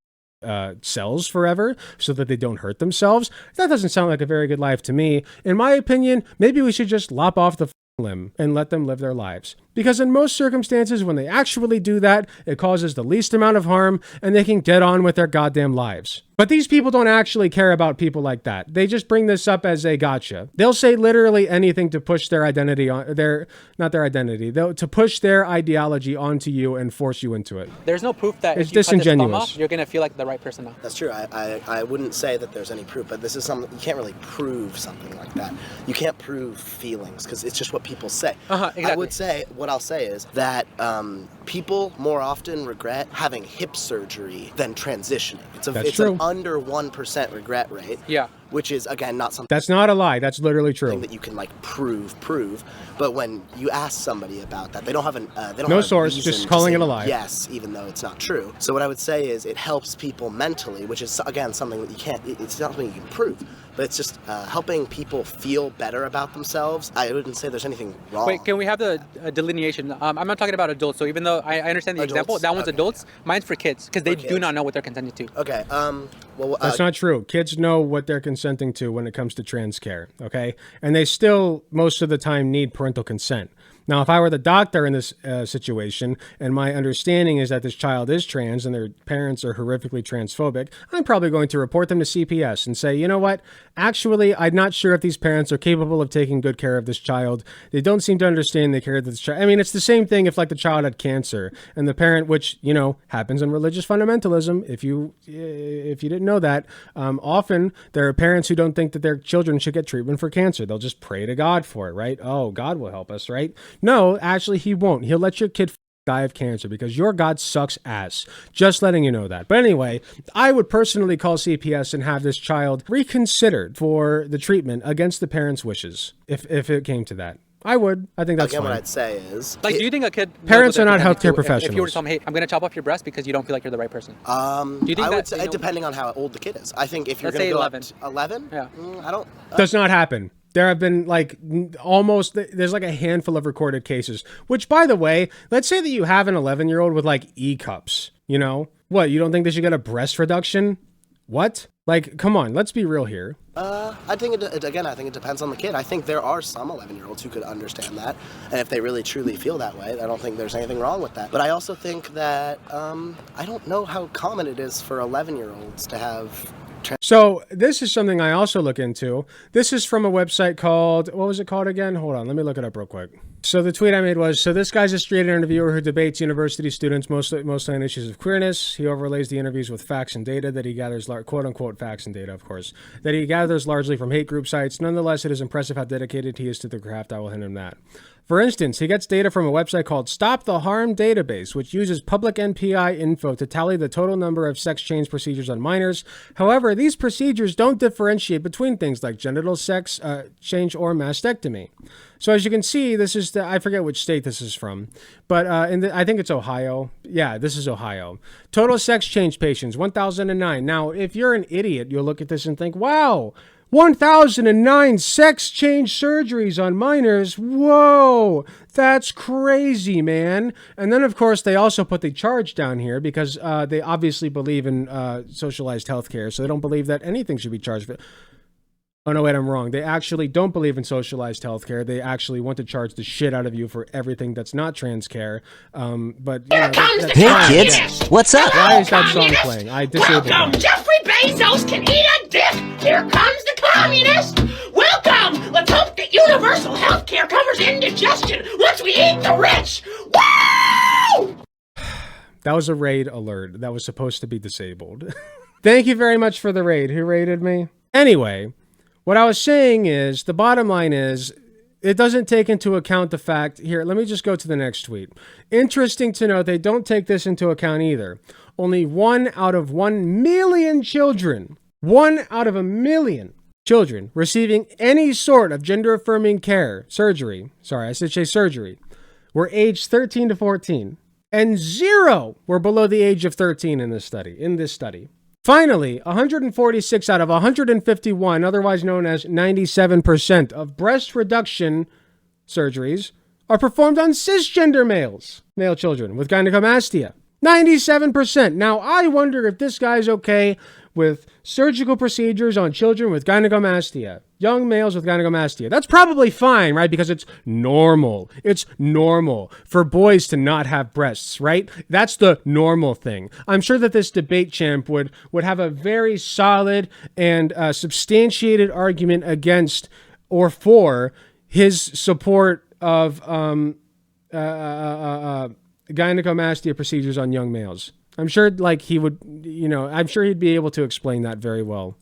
cells forever so that they don't hurt themselves? That doesn't sound like a very good life to me. In my opinion, maybe we should just lop off the limb and let them live their lives. Because in most circumstances, when they actually do that, it causes the least amount of harm and they can get on with their goddamn lives. But these people don't actually care about people like that. They just bring this up as a gotcha. They'll say literally anything to push their identity on to push their ideology onto you and force you into it. There's no proof that it's if you disingenuous. cut this thumb off, you're gonna feel like the right person now. That's true. I wouldn't say that there's any proof, but this is something you can't really prove something like that. You can't prove feelings because it's just what people say. Exactly. I would say what I'll say is that people more often regret having hip surgery than transitioning. It's an under 1% regret rate. Yeah. Which is, again, not something... That's not a lie. That's literally true. ...that you can, prove. But when you ask somebody about that, they don't have no source, just calling it a lie. Yes, even though it's not true. So what I would say is it helps people mentally, which is, again, something that you can't... It's not something you can prove. But it's just helping people feel better about themselves. I wouldn't say there's anything wrong. Wait, can we have the delineation? I'm not talking about adults, so even though I understand the example, that one's adults, mine's for kids, because they do not know what they're consenting to. Okay, that's not true. Kids know what they're consenting to when it comes to trans care, okay? And they still, most of the time, need parental consent. Now, if I were the doctor in this situation, and my understanding is that this child is trans and their parents are horrifically transphobic, I'm probably going to report them to CPS and say, you know what? Actually, I'm not sure if these parents are capable of taking good care of this child. They don't seem to understand the care of this child. I mean, it's the same thing if, the child had cancer and the parent, which, happens in religious fundamentalism. If you didn't know that, often there are parents who don't think that their children should get treatment for cancer. They'll just pray to God for it, right? Oh, God will help us, right? No, actually, he won't. He'll let your kid die of cancer because your God sucks ass. Just letting you know that. But anyway, I would personally call CPS and have this child reconsidered for the treatment against the parents' wishes, if it came to that. I would. I think that's fine. What I'd say is... do you think a kid... Parents are not healthcare professionals. If you were to tell them, hey, I'm going to chop off your breast because you don't feel like you're the right person. Do you think I would say, depending on how old the kid is. I think if you're going to go 11. 11? Yeah. I don't... Does not happen. There have been there's a handful of recorded cases, which, by the way, let's say that you have an 11-year-old with E-cups, What, you don't think they should get a breast reduction? What? Come on, let's be real here. I think it depends on the kid. I think there are some 11-year-olds who could understand that, and if they really truly feel that way, I don't think there's anything wrong with that. But I also think that I don't know how common it is for 11-year-olds to have... So this is something I also look into. This is from a website called, what was it called again? Hold on, let me look it up real quick. So the tweet I made was, so this guy's a straight interviewer who debates university students mostly on issues of queerness. He overlays the interviews with facts and data that he gathers, quote unquote facts and data, of course, that he gathers largely from hate group sites. Nonetheless, it is impressive how dedicated he is to the craft. I will hint him that. For instance, he gets data from a website called Stop the Harm Database, which uses public NPI info to tally the total number of sex change procedures on minors. However, these procedures don't differentiate between things like genital sex change or mastectomy. So as you can see, this is I forget which state this is from, but I think it's Ohio. Yeah, this is Ohio. Total sex change patients, 1,009. Now, if you're an idiot, you'll look at this and think, wow, 1,009 sex change surgeries on minors. Whoa, that's crazy, man. And then, of course, they also put the charge down here because they obviously believe in socialized healthcare, so they don't believe that anything should be charged for. Oh, no, wait, I'm wrong. They actually don't believe in socialized healthcare. They actually want to charge the shit out of you for everything that's not trans care. But Here comes the kids. Yes. What's up? Why is that song playing? I disabled Welcome, that. Jeffrey Bezos can eat a dick. Here comes the communist. Welcome. Let's hope that universal healthcare covers indigestion once we eat the rich. Woo! That was a raid alert. That was supposed to be disabled. Thank you very much for the raid. Who raided me? Anyway, what I was saying is, the bottom line is, it doesn't take into account the fact, here, let me just go to the next tweet. Interesting to note, they don't take this into account either. Only 1 out of 1 million children, 1 out of 1 million children receiving any sort of gender-affirming care, surgery, were aged 13 to 14. And 0 were below the age of 13 in this study. Finally, 146 out of 151, otherwise known as 97% of breast reduction surgeries, are performed on cisgender male children with gynecomastia. 97%. Now, I wonder if this guy's okay with surgical procedures on children with gynecomastia, young males with gynecomastia. That's probably fine, right? Because it's normal. It's normal for boys to not have breasts, right? That's the normal thing. I'm sure that this debate champ would have a very solid and substantiated argument against or for his support of gynecomastia procedures on young males. I'm sure he would, I'm sure he'd be able to explain that very well.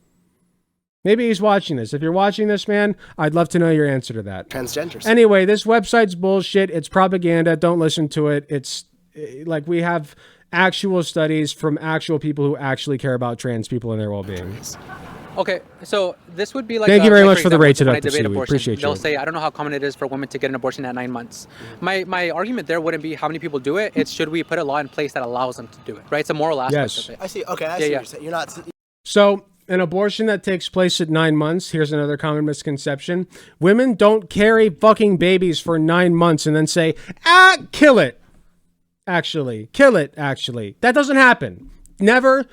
Maybe he's watching this. If you're watching this, man, I'd love to know your answer to that. Transgenders. Anyway, this website's bullshit. It's propaganda. Don't listen to it. It's we have actual studies from actual people who actually care about trans people and their well-being. Okay, so this would be like... Thank you very much for the rate to Dr. C. We appreciate you. They'll say, I don't know how common it is for women to get an abortion at 9 months. My argument there wouldn't be how many people do it. It's should we put a law in place that allows them to do it, right? It's a moral aspect of it. I see. Okay, I see what you're saying. You're not... So, an abortion that takes place at 9 months, here's another common misconception. Women don't carry fucking babies for 9 months and then say, kill it. Kill it, actually. That doesn't happen. Never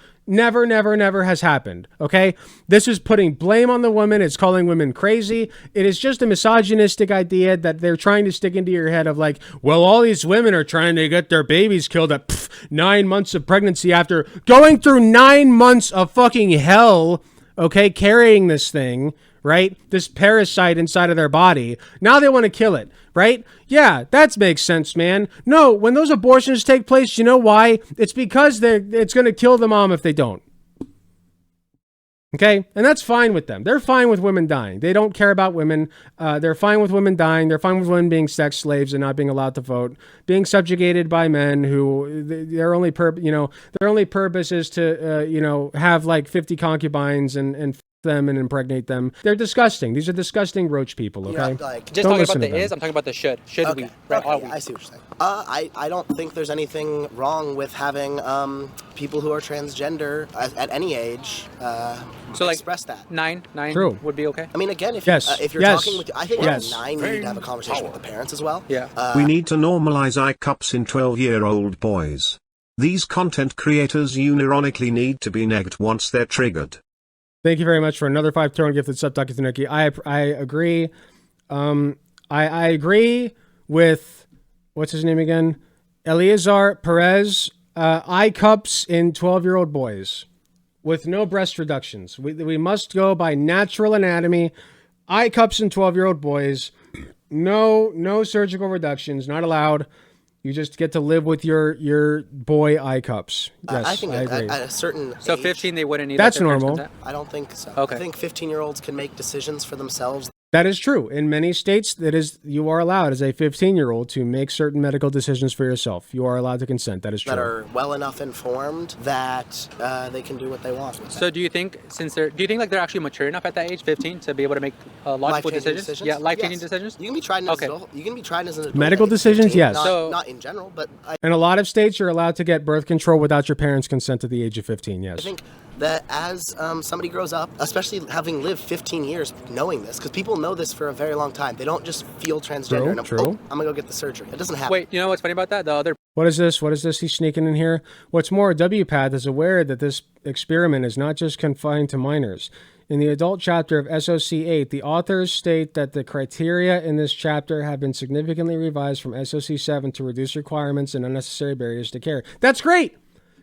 has happened, okay? This is putting blame on the woman. It's calling women crazy. It is just a misogynistic idea that they're trying to stick into your head of well, all these women are trying to get their babies killed at 9 months of pregnancy after going through 9 months of fucking hell, okay, carrying this thing, right? This parasite inside of their body. Now they want to kill it, right? Yeah, that makes sense, man. No, when those abortions take place, you know why? It's because it's going to kill the mom if they don't. Okay? And that's fine with them. They're fine with women dying. They don't care about women. They're fine with women dying. They're fine with women being sex slaves and not being allowed to vote, being subjugated by men who their only purpose is to have 50 concubines and them and impregnate them. They're disgusting. These are disgusting roach people, okay? Just talking about the is, I'm talking about the should. Should we? Right? Okay, I see what you're saying. I don't think there's anything wrong with having people who are transgender at any age express that. Nine True. would be okay. I mean, again, if you're talking with, I think at 9 you need to have a conversation with the parents as well. Yeah. We need to normalize eye cups in 12-year-old boys. These content creators unironically need to be negged once they're triggered. Thank you very much for another 5 gifted sub, Dr. Tanuki. I agree. I agree with, what's his name again? Eleazar Perez. Eye cups in 12-year-old boys with no breast reductions. We must go by natural anatomy. Eye cups in 12-year-old boys. No surgical reductions. Not allowed. You just get to live with your boy eye cups. Yes, I think agree. At a certain So age, 15 they wouldn't need That's normal. I don't think so. Okay. I think 15-year-olds can make decisions for themselves. That is true. In many states, you are allowed as a 15-year-old to make certain medical decisions for yourself. You are allowed to consent. That is true. That are well enough informed that they can do what they want with that. So do you think they're actually mature enough at that age, 15, to be able to make logical decisions? Yeah, life-changing decisions? You can be tried as an adult. You can be tried as an adult. Medical decisions, 15, yes. Not in general, but in a lot of states, you're allowed to get birth control without your parents' consent at the age of 15, yes. I think that as somebody grows up, especially having lived 15 years knowing this, because people know this for a very long time. They don't just feel transgender True. I'm going to go get the surgery. It doesn't happen. Wait, you know what's funny about that? What is this? He's sneaking in here. What's more, WPATH is aware that this experiment is not just confined to minors. In the adult chapter of SOC 8, the authors state that the criteria in this chapter have been significantly revised from SOC 7 to reduce requirements and unnecessary barriers to care. That's great!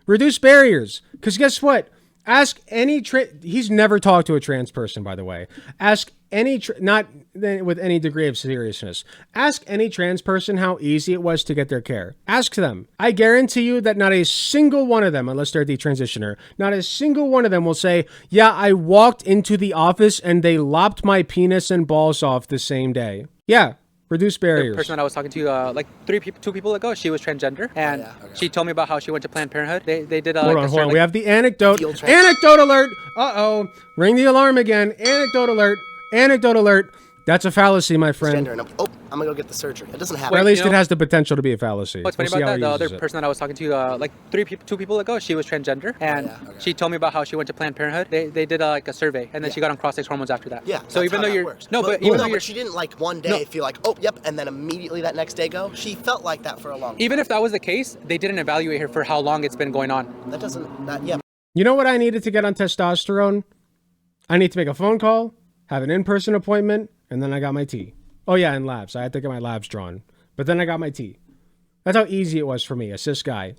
Reduce barriers. Because guess what? Ask any he's never talked to a trans person, by the way. Ask any, not with any degree of seriousness, ask any trans person how easy it was to get their care. Ask them. I guarantee you that not a single one of them, unless they're a detransitioner, not a single one of them will say, yeah, I walked into the office and they lopped my penis and balls off the same day. Yeah. Reduce barriers. The person that I was talking to like 2 people ago, she was transgender, and she told me about how she went to Planned Parenthood. They did hold on. We have the anecdote. Anecdote alert. Uh-oh. Ring the alarm again. Anecdote alert. Anecdote alert. That's a fallacy, my friend. Oh, I'm gonna go get the surgery. It doesn't happen. Or at least it has the potential to be a fallacy. What's funny about that, the other person that I was talking to like 2 people ago, she was transgender, and she told me about how she went to Planned Parenthood. They did like a survey, and then she got on cross-sex hormones after that. Yeah. So even though you're works. but she didn't like one day feel like, oh, yep, and then immediately that next day go. She felt like that for a long time. Even if that was the case, they didn't evaluate her for how long it's been going on. That doesn't. That yeah. You know what I needed to get on testosterone? I need to make a phone call, have an in-person appointment, and then I got my T. Oh yeah, and labs. I had to get my labs drawn. But then I got my T. That's how easy it was for me, a cis guy.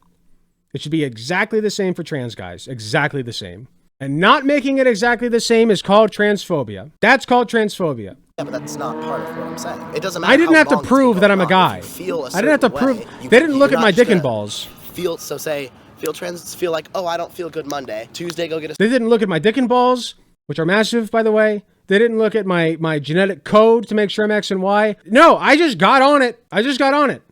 It should be exactly the same for trans guys. Exactly the same. And not making it exactly the same is called transphobia. That's called transphobia. Yeah, but that's not part of what I'm saying. It doesn't matter. I didn't have to prove that I'm a guy. I didn't have to prove. They didn't look at my dick and balls. Feel trans. Feel like, oh, I don't feel good Monday. Tuesday, go get a. They didn't look at my dick and balls, which are massive, by the way. They didn't look at my genetic code to make sure I'm X and Y. No, I just got on it.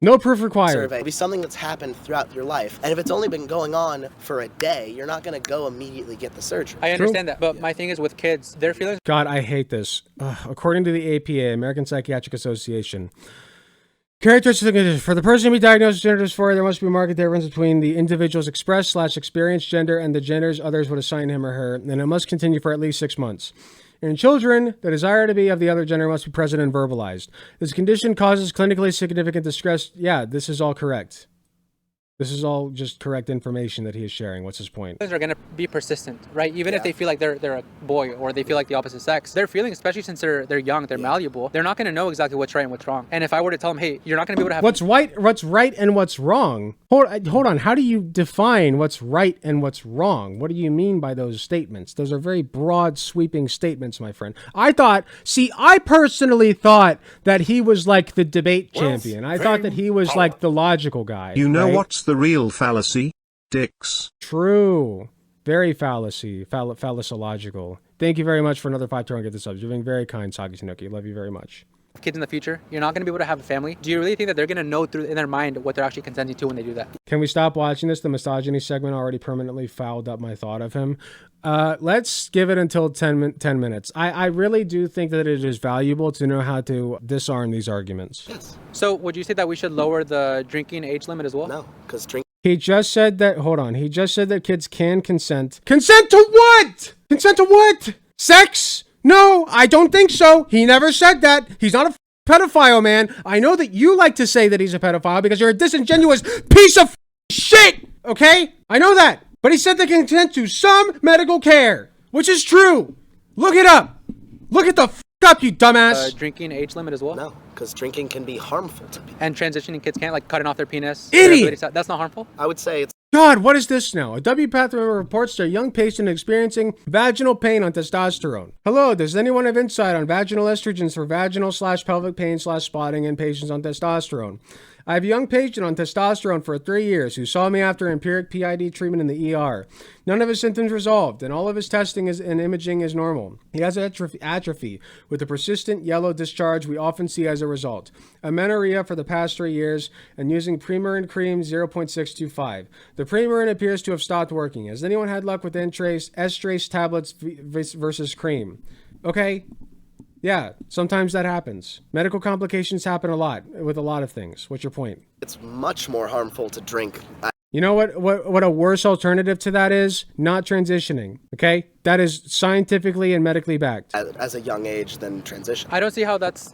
No proof required. Survey. It'll be something that's happened throughout your life. And if it's only been going on for a day, you're not going to go immediately get the surgery. I understand that. But my thing is with kids, their feelings. God, I hate this. According to the APA, American Psychiatric Association, characteristics for the person to be diagnosed with gender dysphoria, there must be a marked difference between the individual's expressed/experienced gender and the genders others would assign him or her, and it must continue for at least 6 months. In children, the desire to be of the other gender must be present and verbalized. This condition causes clinically significant distress. Yeah, this is all correct. This is all just correct information that he is sharing. What's his point? Are going to be persistent, right? Even if they feel like they're a boy or they feel like the opposite sex, their feelings, especially since they're young, they're malleable, they're not going to know exactly what's right and what's wrong. And if I were to tell them, hey, you're not going to be able to have what's right and what's wrong. Hold on. How do you define what's right and what's wrong? What do you mean by those statements? Those are very broad, sweeping statements, my friend. I personally thought that he was like the debate champion. I thought that he was like the logical guy. You know what's the real fallacy? Dicks. True. Very phallicological. Thank you very much for another 5 to get this up. You're being very kind, Sagi Tanuki. Love you very much. Kids in the future, you're not going to be able to have a family. Do you really think that they're going to know in their mind what they're actually consenting to when they do that? Can we stop watching this? The misogyny segment already permanently fouled up my thought of him. Let's give it until 10 minutes. I really do think that it is valuable to know how to disarm these arguments. Yes. So would you say that we should lower the drinking age limit as well? No, because He just said that, hold on. He just said that kids can consent. Consent to what? Consent to what? Sex? No, I don't think so. He never said that. He's not a pedophile, man. I know that you like to say that he's a pedophile because you're a disingenuous piece of shit, okay? I know that. But he said they can consent to some medical care, which is true. Look it up. Look it the up, you dumbass. Drinking age limit as well? No, because drinking can be harmful to people. And transitioning kids can't, like cutting off their penis. Idiot! That's not harmful? I would say it's... God, what is this now? A WPATH member reports to a young patient experiencing vaginal pain on testosterone. Hello, does anyone have insight on vaginal estrogens for vaginal/pelvic pain/spotting in patients on testosterone? I have a young patient on testosterone for 3 years who saw me after empiric PID treatment in the ER. None of his symptoms resolved, and all of his testing and imaging is normal. He has atrophy with a persistent yellow discharge we often see as a result. Amenorrhea for the past 3 years, and using Premarin cream 0.625. The Premarin appears to have stopped working. Has anyone had luck with estrace tablets versus cream? Okay. Yeah, sometimes that happens. Medical complications happen a lot with a lot of things. What's your point? It's much more harmful to drink. You know what a worse alternative to that is? Not transitioning, okay? That is scientifically and medically backed. As a young age than transition. I don't see how that's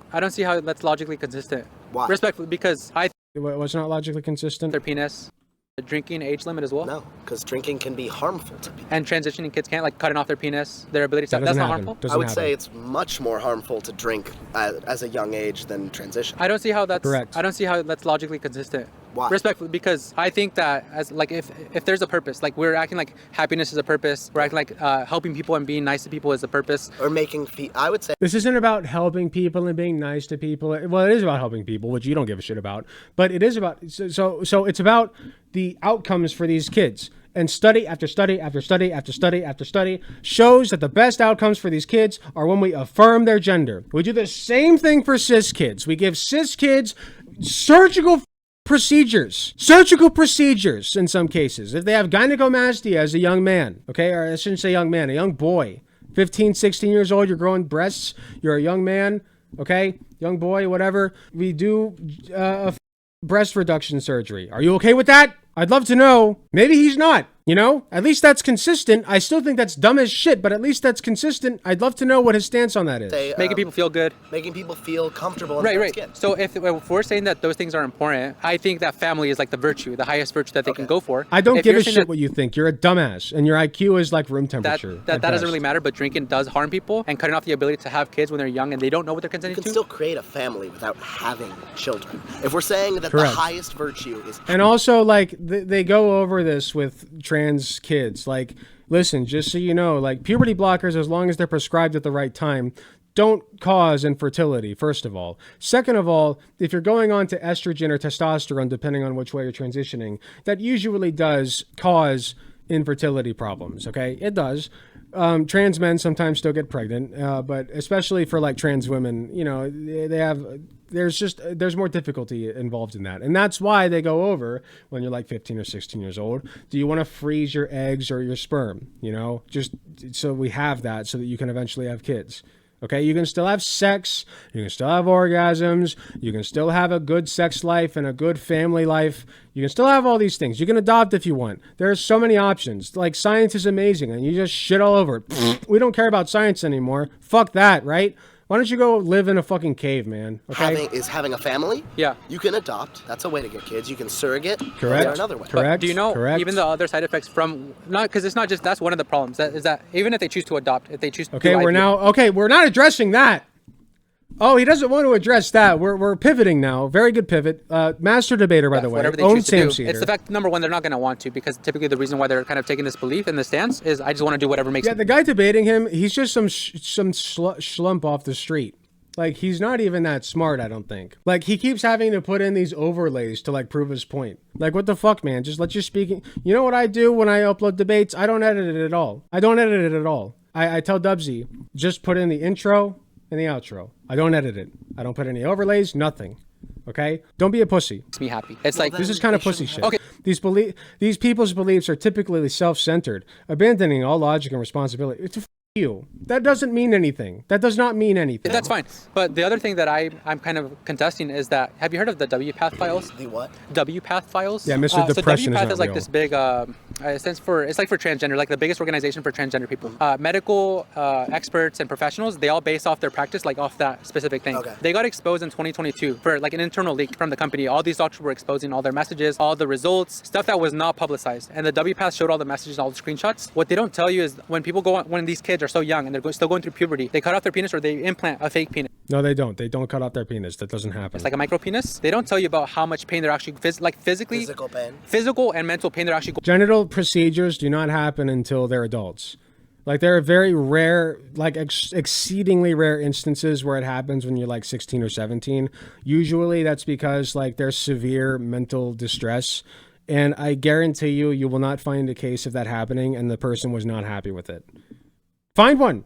logically consistent. Why? Respectfully, because what's not logically consistent? Their penis. The drinking age limit as well? No, because drinking can be harmful to people. And transitioning kids can't, like cutting off their penis, their ability to... That's not harmful? I would say it's much more harmful to drink as a young age than transition. I don't see how that's... Correct. I don't see how that's logically consistent. Why? Respectfully, because I think that as like if there's a purpose, like we're acting like happiness is a purpose, we're acting like helping people and being nice to people is a purpose. Or making I would say this isn't about helping people and being nice to people. Well, it is about helping people, which you don't give a shit about, but it is about so it's about the outcomes for these kids. And study after study after study after study after study shows that the best outcomes for these kids are when we affirm their gender. We do the same thing for cis kids. We give cis kids surgical procedures in some cases. If they have gynecomastia as a young man, okay, or I shouldn't say young man, a young boy, 15, 16 years old, you're growing breasts, you're a young man, okay, young boy, whatever. We do breast reduction surgery. Are you okay with that? I'd love to know. Maybe he's not, you know? At least that's consistent. I still think that's dumb as shit, but at least that's consistent. I'd love to know what his stance on that is. Making people feel good. Making people feel comfortable in their their skin. So if we're saying that those things are important, I think that family is like the virtue, the highest virtue that they can go for. I don't give a shit what you think. You're a dumbass, and your IQ is like room temperature. That doesn't really matter, but drinking does harm people, and cutting off the ability to have kids when they're young and they don't know what they're consenting to. You can still create a family without having children. If we're saying that the highest virtue is... And also, like, they go over this with trans kids. Like, listen, just so you know, like, puberty blockers, as long as they're prescribed at the right time, don't cause infertility, first of all. Second of all, if you're going on to estrogen or testosterone, depending on which way you're transitioning, that usually does cause infertility problems, okay? It does. Trans men sometimes still get pregnant, but especially for like trans women, you know, there's more difficulty involved in that. And that's why they go over when you're like 15 or 16 years old. Do you want to freeze your eggs or your sperm? You know, just so we have that so that you can eventually have kids. Okay, you can still have sex, you can still have orgasms, you can still have a good sex life and a good family life. You can still have all these things. You can adopt if you want. There are so many options. Like, science is amazing, and you just shit all over it. We don't care about science anymore. Fuck that, right? Why don't you go live in a fucking cave, man? Okay. Having a family? Yeah. You can adopt. That's a way to get kids. You can surrogate. Correct. Another way. Correct. But do you know even the other side effects from because it's not just that's one of the problems that is that even if they choose to adopt, if they choose to we're not addressing that. Oh, he doesn't want to address that. We're pivoting now. Very good pivot. Master debater, by the way. Whatever they choose to do. It's the fact, number one, they're not going to want to, because typically the reason why they're kind of taking this belief and this stance is I just want to do whatever makes sense. Yeah, the guy debating him, he's just some schlump off the street. Like, he's not even that smart, I don't think. Like, he keeps having to put in these overlays to, like, prove his point. Like, what the fuck, man? Just let your speaking... You know what I do when I upload debates? I don't edit it at all. I don't edit it at all. I tell Dubsy, just put in the intro and the outro. I don't edit it. I don't put any overlays, nothing. Okay? Don't be a pussy. Makes me happy. It's like... This is kind of pussy shit. Okay. These people's beliefs are typically self-centered, abandoning all logic and responsibility. It's you. That doesn't mean anything. That does not mean anything. That's fine. But the other thing that I'm kind of contesting is that, have you heard of the WPATH files? The what? WPATH files? Yeah, Mr. Depression so WPATH is like real. This big, it's like for transgender, like the biggest organization for transgender people. Medical experts and professionals, they all base off their practice, like off that specific thing. Okay. They got exposed in 2022 for like an internal leak from the company. All these doctors were exposing all their messages, all the results, stuff that was not publicized. And the WPATH showed all the messages and all the screenshots. What they don't tell you is when people when these kids are so young and they're still going through puberty, they cut off their penis or they implant a fake penis. No, they don't. They don't cut off their penis. That doesn't happen. It's like a micro penis. They don't tell you about how much pain they're actually physically. Physical pain. Physical and mental pain they're actually. Genital procedures do not happen until they're adults. Like, there are very rare, like exceedingly rare instances where it happens when you're like 16 or 17. Usually that's because like there's severe mental distress. And I guarantee you will not find a case of that happening and the person was not happy with it. Find one.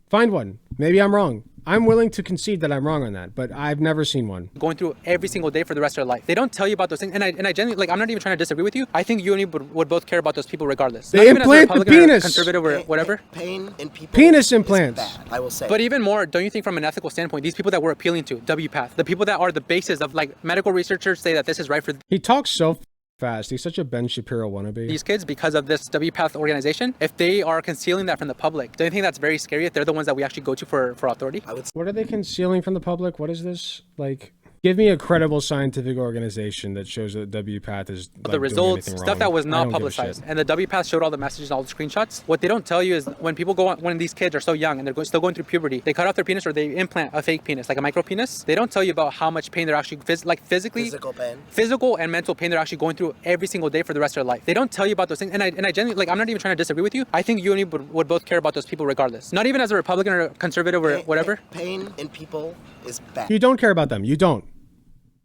Find one. Maybe I'm wrong. I'm willing to concede that I'm wrong on that, but I've never seen one. Going through every single day for the rest of their life. They don't tell you about those things. And I genuinely, like, I'm not even trying to disagree with you. I think you and me would both care about those people regardless. They implant the penis. Conservative or whatever. Pain in people. Penis implants. Is bad, I will say. But even more, don't you think from an ethical standpoint, these people that we're appealing to, WPATH, the people that are the basis of like medical researchers say that this is right for. He talks so fast. He's such a Ben Shapiro wannabe. These kids, because of this WPATH organization, if they are concealing that from the public, don't you think that's very scary if they're the ones that we actually go to for authority? What are they concealing from the public? What is this? Like, Give me a credible scientific organization that shows that WPATH is like, the results, doing anything stuff wrong. that was I not don't give a publicized. shit. And the WPATH showed all the messages and all the screenshots. What they don't tell you is when people go on, when these kids are so young and they're still going through puberty, they cut off their penis or they implant a fake penis, like a micro penis. They don't tell you about how much pain they're actually physically, Physical pain. physical and mental pain they're actually going through every single day for the rest of their life. They don't tell you about those things. And I genuinely, like, I'm not even trying to disagree with you. I think you and me would both care about those people regardless. Not even as a Republican or conservative or whatever. Pain in people is bad. You don't care about them. You don't.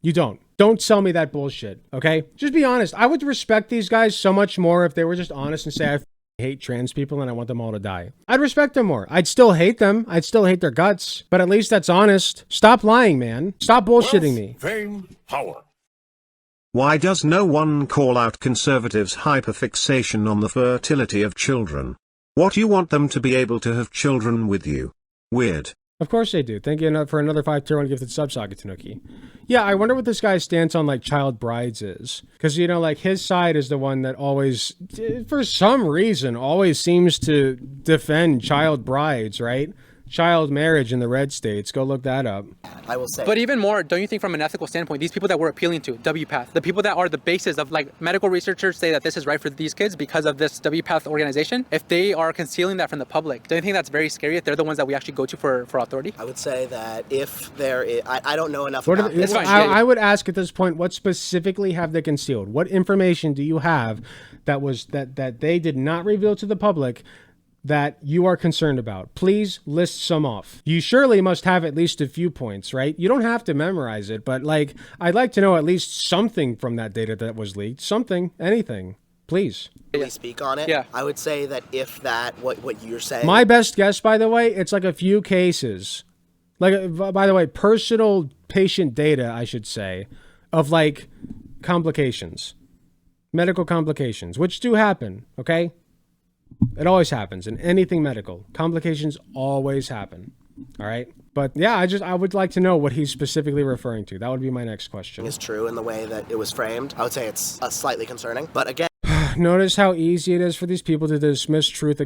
You don't. Don't sell me that bullshit, okay? Just be honest. I would respect these guys so much more if they were just honest and say, I hate trans people and I want them all to die. I'd respect them more. I'd still hate them. I'd still hate their guts. But at least that's honest. Stop lying, man. Stop bullshitting me. Fame, power. Why does no one call out conservatives' hyperfixation on the fertility of children? What you want them to be able to have children with you? Weird. Of course they do. Thank you for another 5 tier 1 gifted subsocket, Tanuki. Yeah, I wonder what this guy's stance on like child brides is. Because, you know, like his side is the one that always, for some reason, always seems to defend child brides, right? Child marriage in the red states. Go look that up. I will say. But even more, don't you think from an ethical standpoint, these people that we're appealing to, WPATH, the people that are the basis of like medical researchers say that this is right for these kids because of this WPATH organization, if they are concealing that from the public, don't you think that's very scary if they're the ones that we actually go to for authority? I would say that if there is, I don't know enough about this. I would ask at this point, what specifically have they concealed? What information do you have that was that they did not reveal to the public that you are concerned about? Please list some off. You surely must have at least a few points, right? You don't have to memorize it, but like, I'd like to know at least something from that data that was leaked. Something, anything, please. Really speak on it. Yeah. I would say that if that, what you're saying. My best guess, by the way, it's like a few cases. Like, by the way, personal patient data, I should say, of like complications, medical complications, which do happen, okay? It always happens in anything medical. Complications always happen. All right. But yeah, I would like to know what he's specifically referring to. That would be my next question. Is true in the way that it was framed. I would say it's slightly concerning. But again, notice how easy it is for these people to dismiss truth.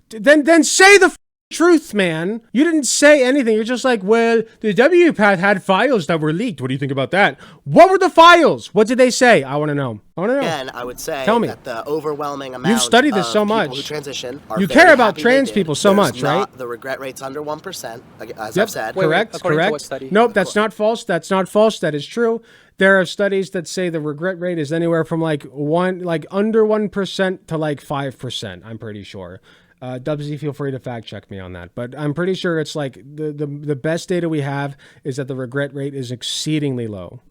Then say the truth, man. You didn't say anything. You're just like, well, the WPATH had files that were leaked. What do you think about that? What were the files? What did they say? I want to know. Again, I would say Tell me. that the overwhelming amount You've studied this so of much. people who transition are you very care about happy trans they did. people so There's much, not, right? The regret rate's under 1%, as Yep. I've said. Correct. Nope, that's not false. That's not false. That is true. There are studies that say the regret rate is anywhere from like under 1% to like 5%. I'm pretty sure. Dubsy, feel free to fact check me on that, but I'm pretty sure it's like the best data we have is that the regret rate is exceedingly low.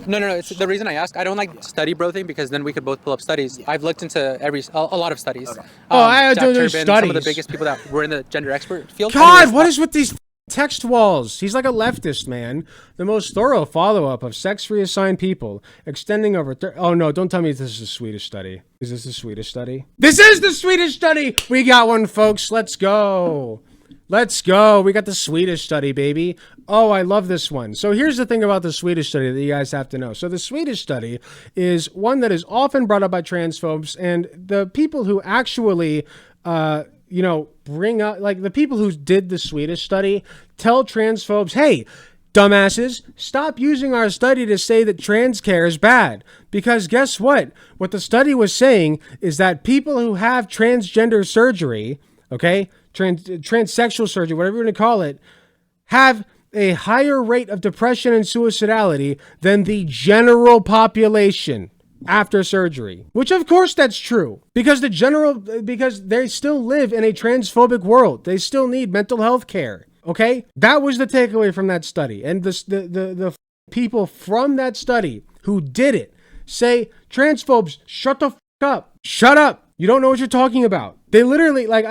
No. It's the reason I ask. I don't like study bro thing because then we could both pull up studies. I've looked into a lot of studies. Okay. I don't do Some studies. of the biggest people that were in the gender expert field. God, Anyways, what is with these text walls? He's like a leftist, man. The most thorough follow-up of sex reassigned people extending over... Oh, no, don't tell me this is a Swedish study. Is this the Swedish study? This is the Swedish study! We got one, folks. Let's go. Let's go. We got the Swedish study, baby. Oh, I love this one. So here's the thing about the Swedish study that you guys have to know. So the Swedish study is one that is often brought up by transphobes, and the people who actually... bring up, like, the people who did the Swedish study tell transphobes, hey, dumbasses, stop using our study to say that trans care is bad. Because guess what? What the study was saying is that people who have transgender surgery, okay, transsexual surgery, whatever you want to call it, have a higher rate of depression and suicidality than the general population after surgery. Which of course that's true, because because they still live in a transphobic world. They still need mental health care. Okay, that was the takeaway from that study, and the people from that study who did it say, transphobes, shut the up, shut up. You don't know what you're talking about. They literally, like,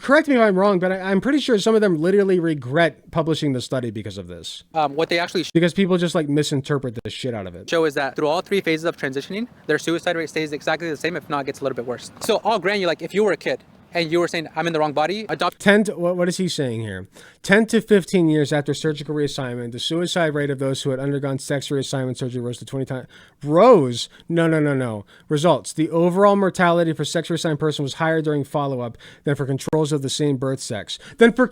correct me if I'm wrong, but I'm pretty sure some of them literally regret publishing the study because of this. What they actually because people just like misinterpret the shit out of it. Show is that through all 3 phases of transitioning, their suicide rate stays exactly the same, if not gets a little bit worse. So I'll grant you, like, if you were a kid and you were saying, I'm in the wrong body, adopt 10 to, what is he saying here? 10 to 15 years after surgical reassignment, the suicide rate of those who had undergone sex reassignment surgery rose to 20 times. Rose? No. Results. The overall mortality for sex reassigned person was higher during follow-up than for controls of the same birth sex. Controls.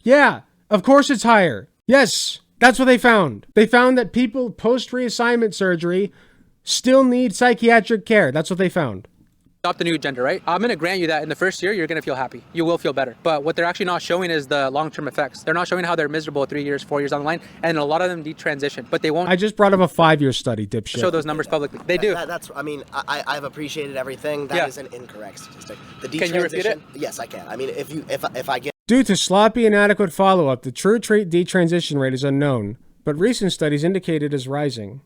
Yeah, of course it's higher. Yes, that's what they found. They found that people post-reassignment surgery still need psychiatric care. That's what they found. Adopt the new gender, right? I'm going to grant you that in the first year, you're going to feel happy. You will feel better. But what they're actually not showing is the long-term effects. They're not showing how they're miserable 3 years, 4 years down the line. And a lot of them detransition, but they won't. I just brought up a 5-year study, dipshit. Show those numbers publicly. They do. I mean, I've appreciated everything. That is an incorrect statistic. The detransition, can you repeat it? Yes, I can. I mean, if I get... Due to sloppy, inadequate follow-up, the true detransition rate is unknown, but recent studies indicate it is rising.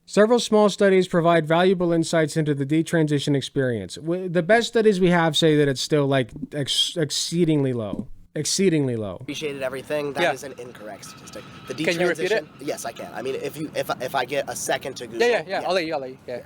Several small studies provide valuable insights into the detransition experience. The best studies we have say that it's still like exceedingly low. Exceedingly low. Appreciated everything. That is an incorrect statistic. The detransition, can you repeat it? Yes, I can. I mean, if I get a second to Google. Yeah. I'll let you. Yeah.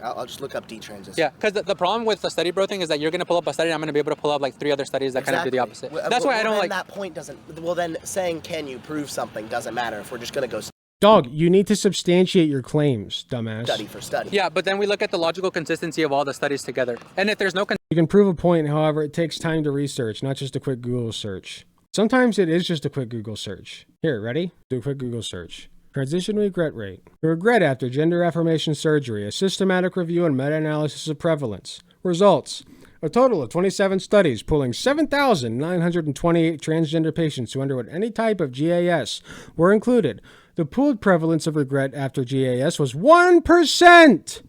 I'll just look up detransition. Yeah, because the problem with the study bro thing is that you're going to pull up a study and I'm going to be able to pull up like 3 other studies that kind of do the opposite. That's why I don't like... that point doesn't... Well, then saying can you prove something doesn't matter if we're just going to go... Dog, you need to substantiate your claims, dumbass. Study for study. Yeah, but then we look at the logical consistency of all the studies together. And if there's no... You can prove a point, however, it takes time to research, not just a quick Google search. Sometimes it is just a quick Google search. Here, ready? Do a quick Google search. Transition regret rate. The regret after gender affirmation surgery, a systematic review and meta-analysis of prevalence. Results. A total of 27 studies pulling 7,928 transgender patients who underwent any type of GAS were included. The pooled prevalence of regret after GAS was 1%!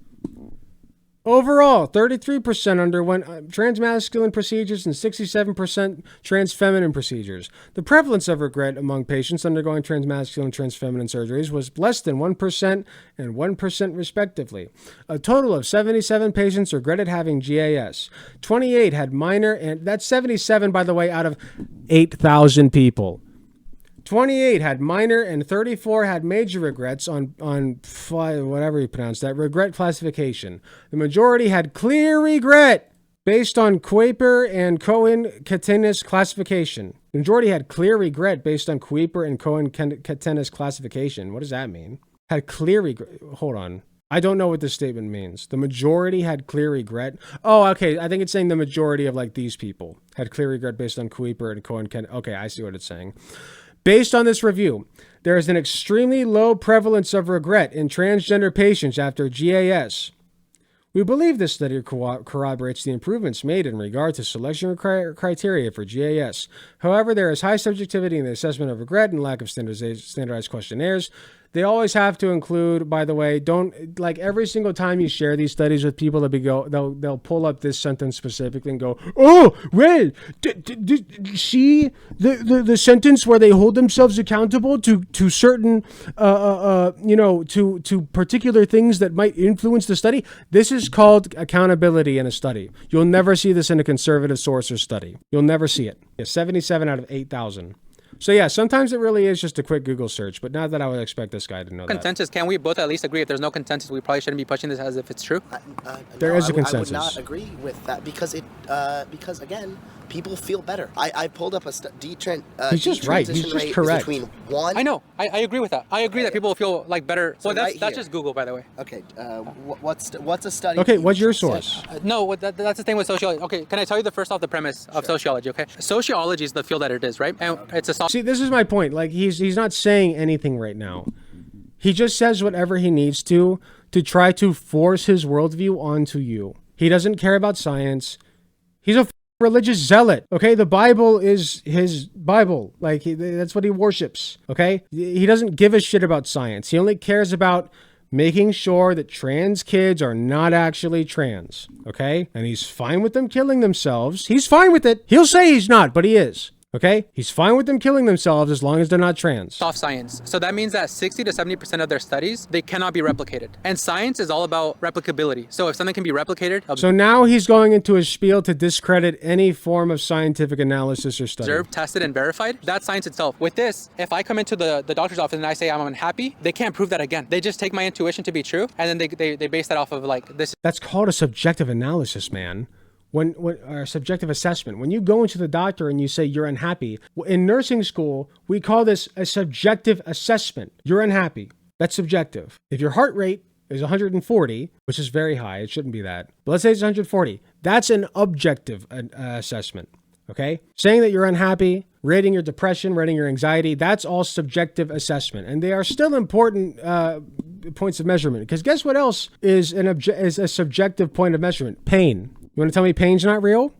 Overall, 33% underwent transmasculine procedures and 67% transfeminine procedures. The prevalence of regret among patients undergoing transmasculine and transfeminine surgeries was less than 1% and 1% respectively. A total of 77 patients regretted having GAS. 28 had minor, and that's 77, by the way, out of 8,000 people. 28 had minor and 34 had major regrets on whatever you pronounce that, regret classification. The majority had clear regret based on Kuiper and Cohen-Katenis classification. The majority had clear regret based on Kuiper and Cohen-Katenis classification. What does that mean? Had clear regret. Hold on. I don't know what this statement means. The majority had clear regret. Oh, okay. I think it's saying the majority of like these people had clear regret based on Kuiper and Cohen-Katenis. Okay, I see what it's saying. Based on this review, there is an extremely low prevalence of regret in transgender patients after GAS. We believe this study corroborates the improvements made in regard to selection criteria for GAS. However, there is high subjectivity in the assessment of regret and lack of standardized questionnaires. They always have to include, by the way, don't, like every single time you share these studies with people, they'll pull up this sentence specifically and go, oh, well, see the sentence where they hold themselves accountable to certain, to particular things that might influence the study. This is called accountability in a study. You'll never see this in a conservative source or study. You'll never see it. Yeah, 77 out of 8,000. So yeah, sometimes it really is just a quick Google search, but not that I would expect this guy to know consensus, can we both at least agree if there's no consensus, we probably shouldn't be pushing this as if it's true? There is a consensus. I would not agree with that because again, people feel better. I pulled up a he's just right. He's just correct. Between 1. I know. I agree with that. I agree that people will feel like better. So well, that's just Google, by the way. Okay. What's a study? Okay. What's your source? No, that's the thing with sociology. Okay. Can I tell you the first off the premise of sociology? Okay. Sociology is the field that it is, right? And it's a See, this is my point. Like he's not saying anything right now. He just says whatever he needs to try to force his worldview onto you. He doesn't care about science. He's a religious zealot. Okay, the Bible is his Bible. Like that's what he worships. Okay, he doesn't give a shit about science. He only cares about making sure that trans kids are not actually trans. Okay, and he's fine with them killing themselves. He's fine with it. He'll say he's not, but he is. Okay? He's fine with them killing themselves as long as they're not trans. Soft science. So that means that 60 to 70% of their studies, they cannot be replicated. And science is all about replicability. So if something can be replicated... So now he's going into a spiel to discredit any form of scientific analysis or study. Observed, tested, and verified. That's science itself. With this, if I come into the doctor's office and I say I'm unhappy, they can't prove that again. They just take my intuition to be true, and then they base that off of like this. That's called a subjective analysis, man. When or subjective assessment. When you go into the doctor and you say you're unhappy, in nursing school, we call this a subjective assessment. You're unhappy. That's subjective. If your heart rate is 140, which is very high, it shouldn't be that. But let's say it's 140. That's an objective assessment. Okay? Saying that you're unhappy, rating your depression, rating your anxiety, that's all subjective assessment. And they are still important points of measurement. Because guess what else is a subjective point of measurement? Pain. You want to tell me pain's not real?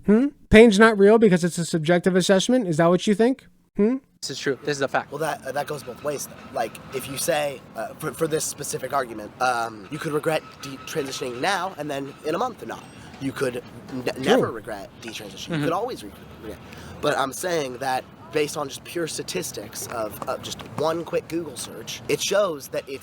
Pain's not real because it's a subjective assessment? Is that what you think? This is true. This is a fact. Well, that goes both ways, though. Like, if you say, for this specific argument, you could regret transitioning now and then in a month or not. You could never regret detransitioning. You could always regret. But I'm saying that based on just pure statistics of just one quick Google search, it shows that a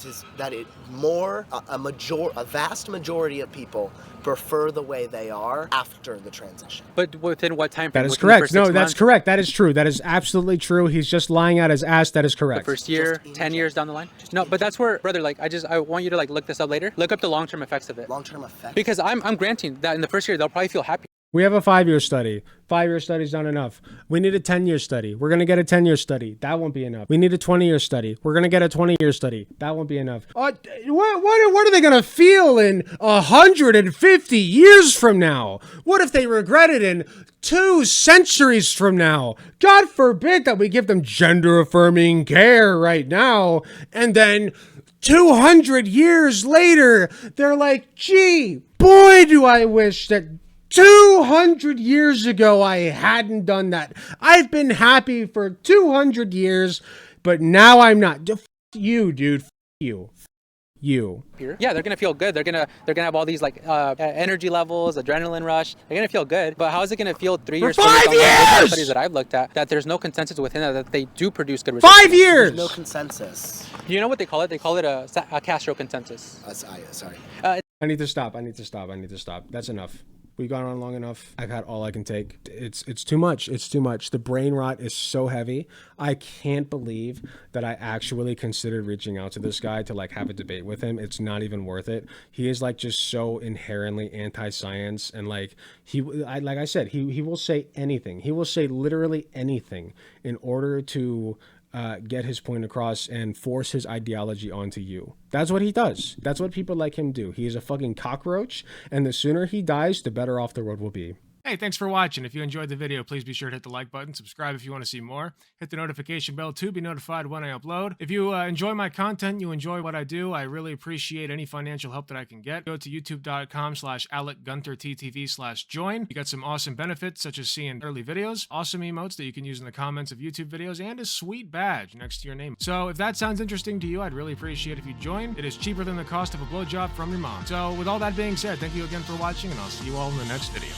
vast majority of people prefer the way they are after the transition. But within what time frame? That is correct. No, that's correct. That is true. That is absolutely true. He's just lying out his ass. That is correct. The first year, 10 years down the line? No, but that's where, brother, like, I want you to like look this up later. Look up the long-term effects of it. Long-term effects? Because I'm granting that in the first year, they'll probably feel happy. We have a 5-year study. 5-year study's not enough. We need a 10-year study. We're going to get a 10-year study. That won't be enough. We need a 20-year study. We're going to get a 20-year study. That won't be enough. What are they going to feel in 150 years from now? What if they regret it in 2 centuries from now? God forbid that we give them gender-affirming care right now, and then 200 years later, they're like, gee, boy, do I wish that 200 years ago I hadn't done that. I've been happy for 200 years, but now I'm not. F you, dude. F you. You. Yeah, they're gonna feel good. They're gonna have all these like energy levels, adrenaline rush. They're gonna feel good. But how is it gonna feel 3 years? For 5 years! Studies that I've looked at, that there's no consensus within that they do produce good results. 5 years. There's no consensus. You know what they call it? They call it a Castro consensus. Sorry. I need to stop. That's enough. We've gone on long enough. I've had all I can take. It's too much. It's too much. The brain rot is so heavy. I can't believe that I actually considered reaching out to this guy to like have a debate with him. It's not even worth it. He is like just so inherently anti-science, and like like I said, he will say anything. He will say literally anything in order to get his point across and force his ideology onto you. That's what he does. That's what people like him do. He is a fucking cockroach, and the sooner he dies, the better off the world will be. Hey, thanks for watching. If you enjoyed the video, please be sure to hit the like button, subscribe if you want to see more, hit the notification bell to be notified when I upload. If you enjoy my content, you enjoy what I do, I really appreciate any financial help that I can get. Go to youtube.com/AlecGunterTTV/join. You got some awesome benefits, such as seeing early videos, awesome emotes that you can use in the comments of YouTube videos, and a sweet badge next to your name. So if that sounds interesting to you, I'd really appreciate if you join. It is cheaper than the cost of a blowjob from your mom. So with all that being said, thank you again for watching, and I'll see you all in the next video.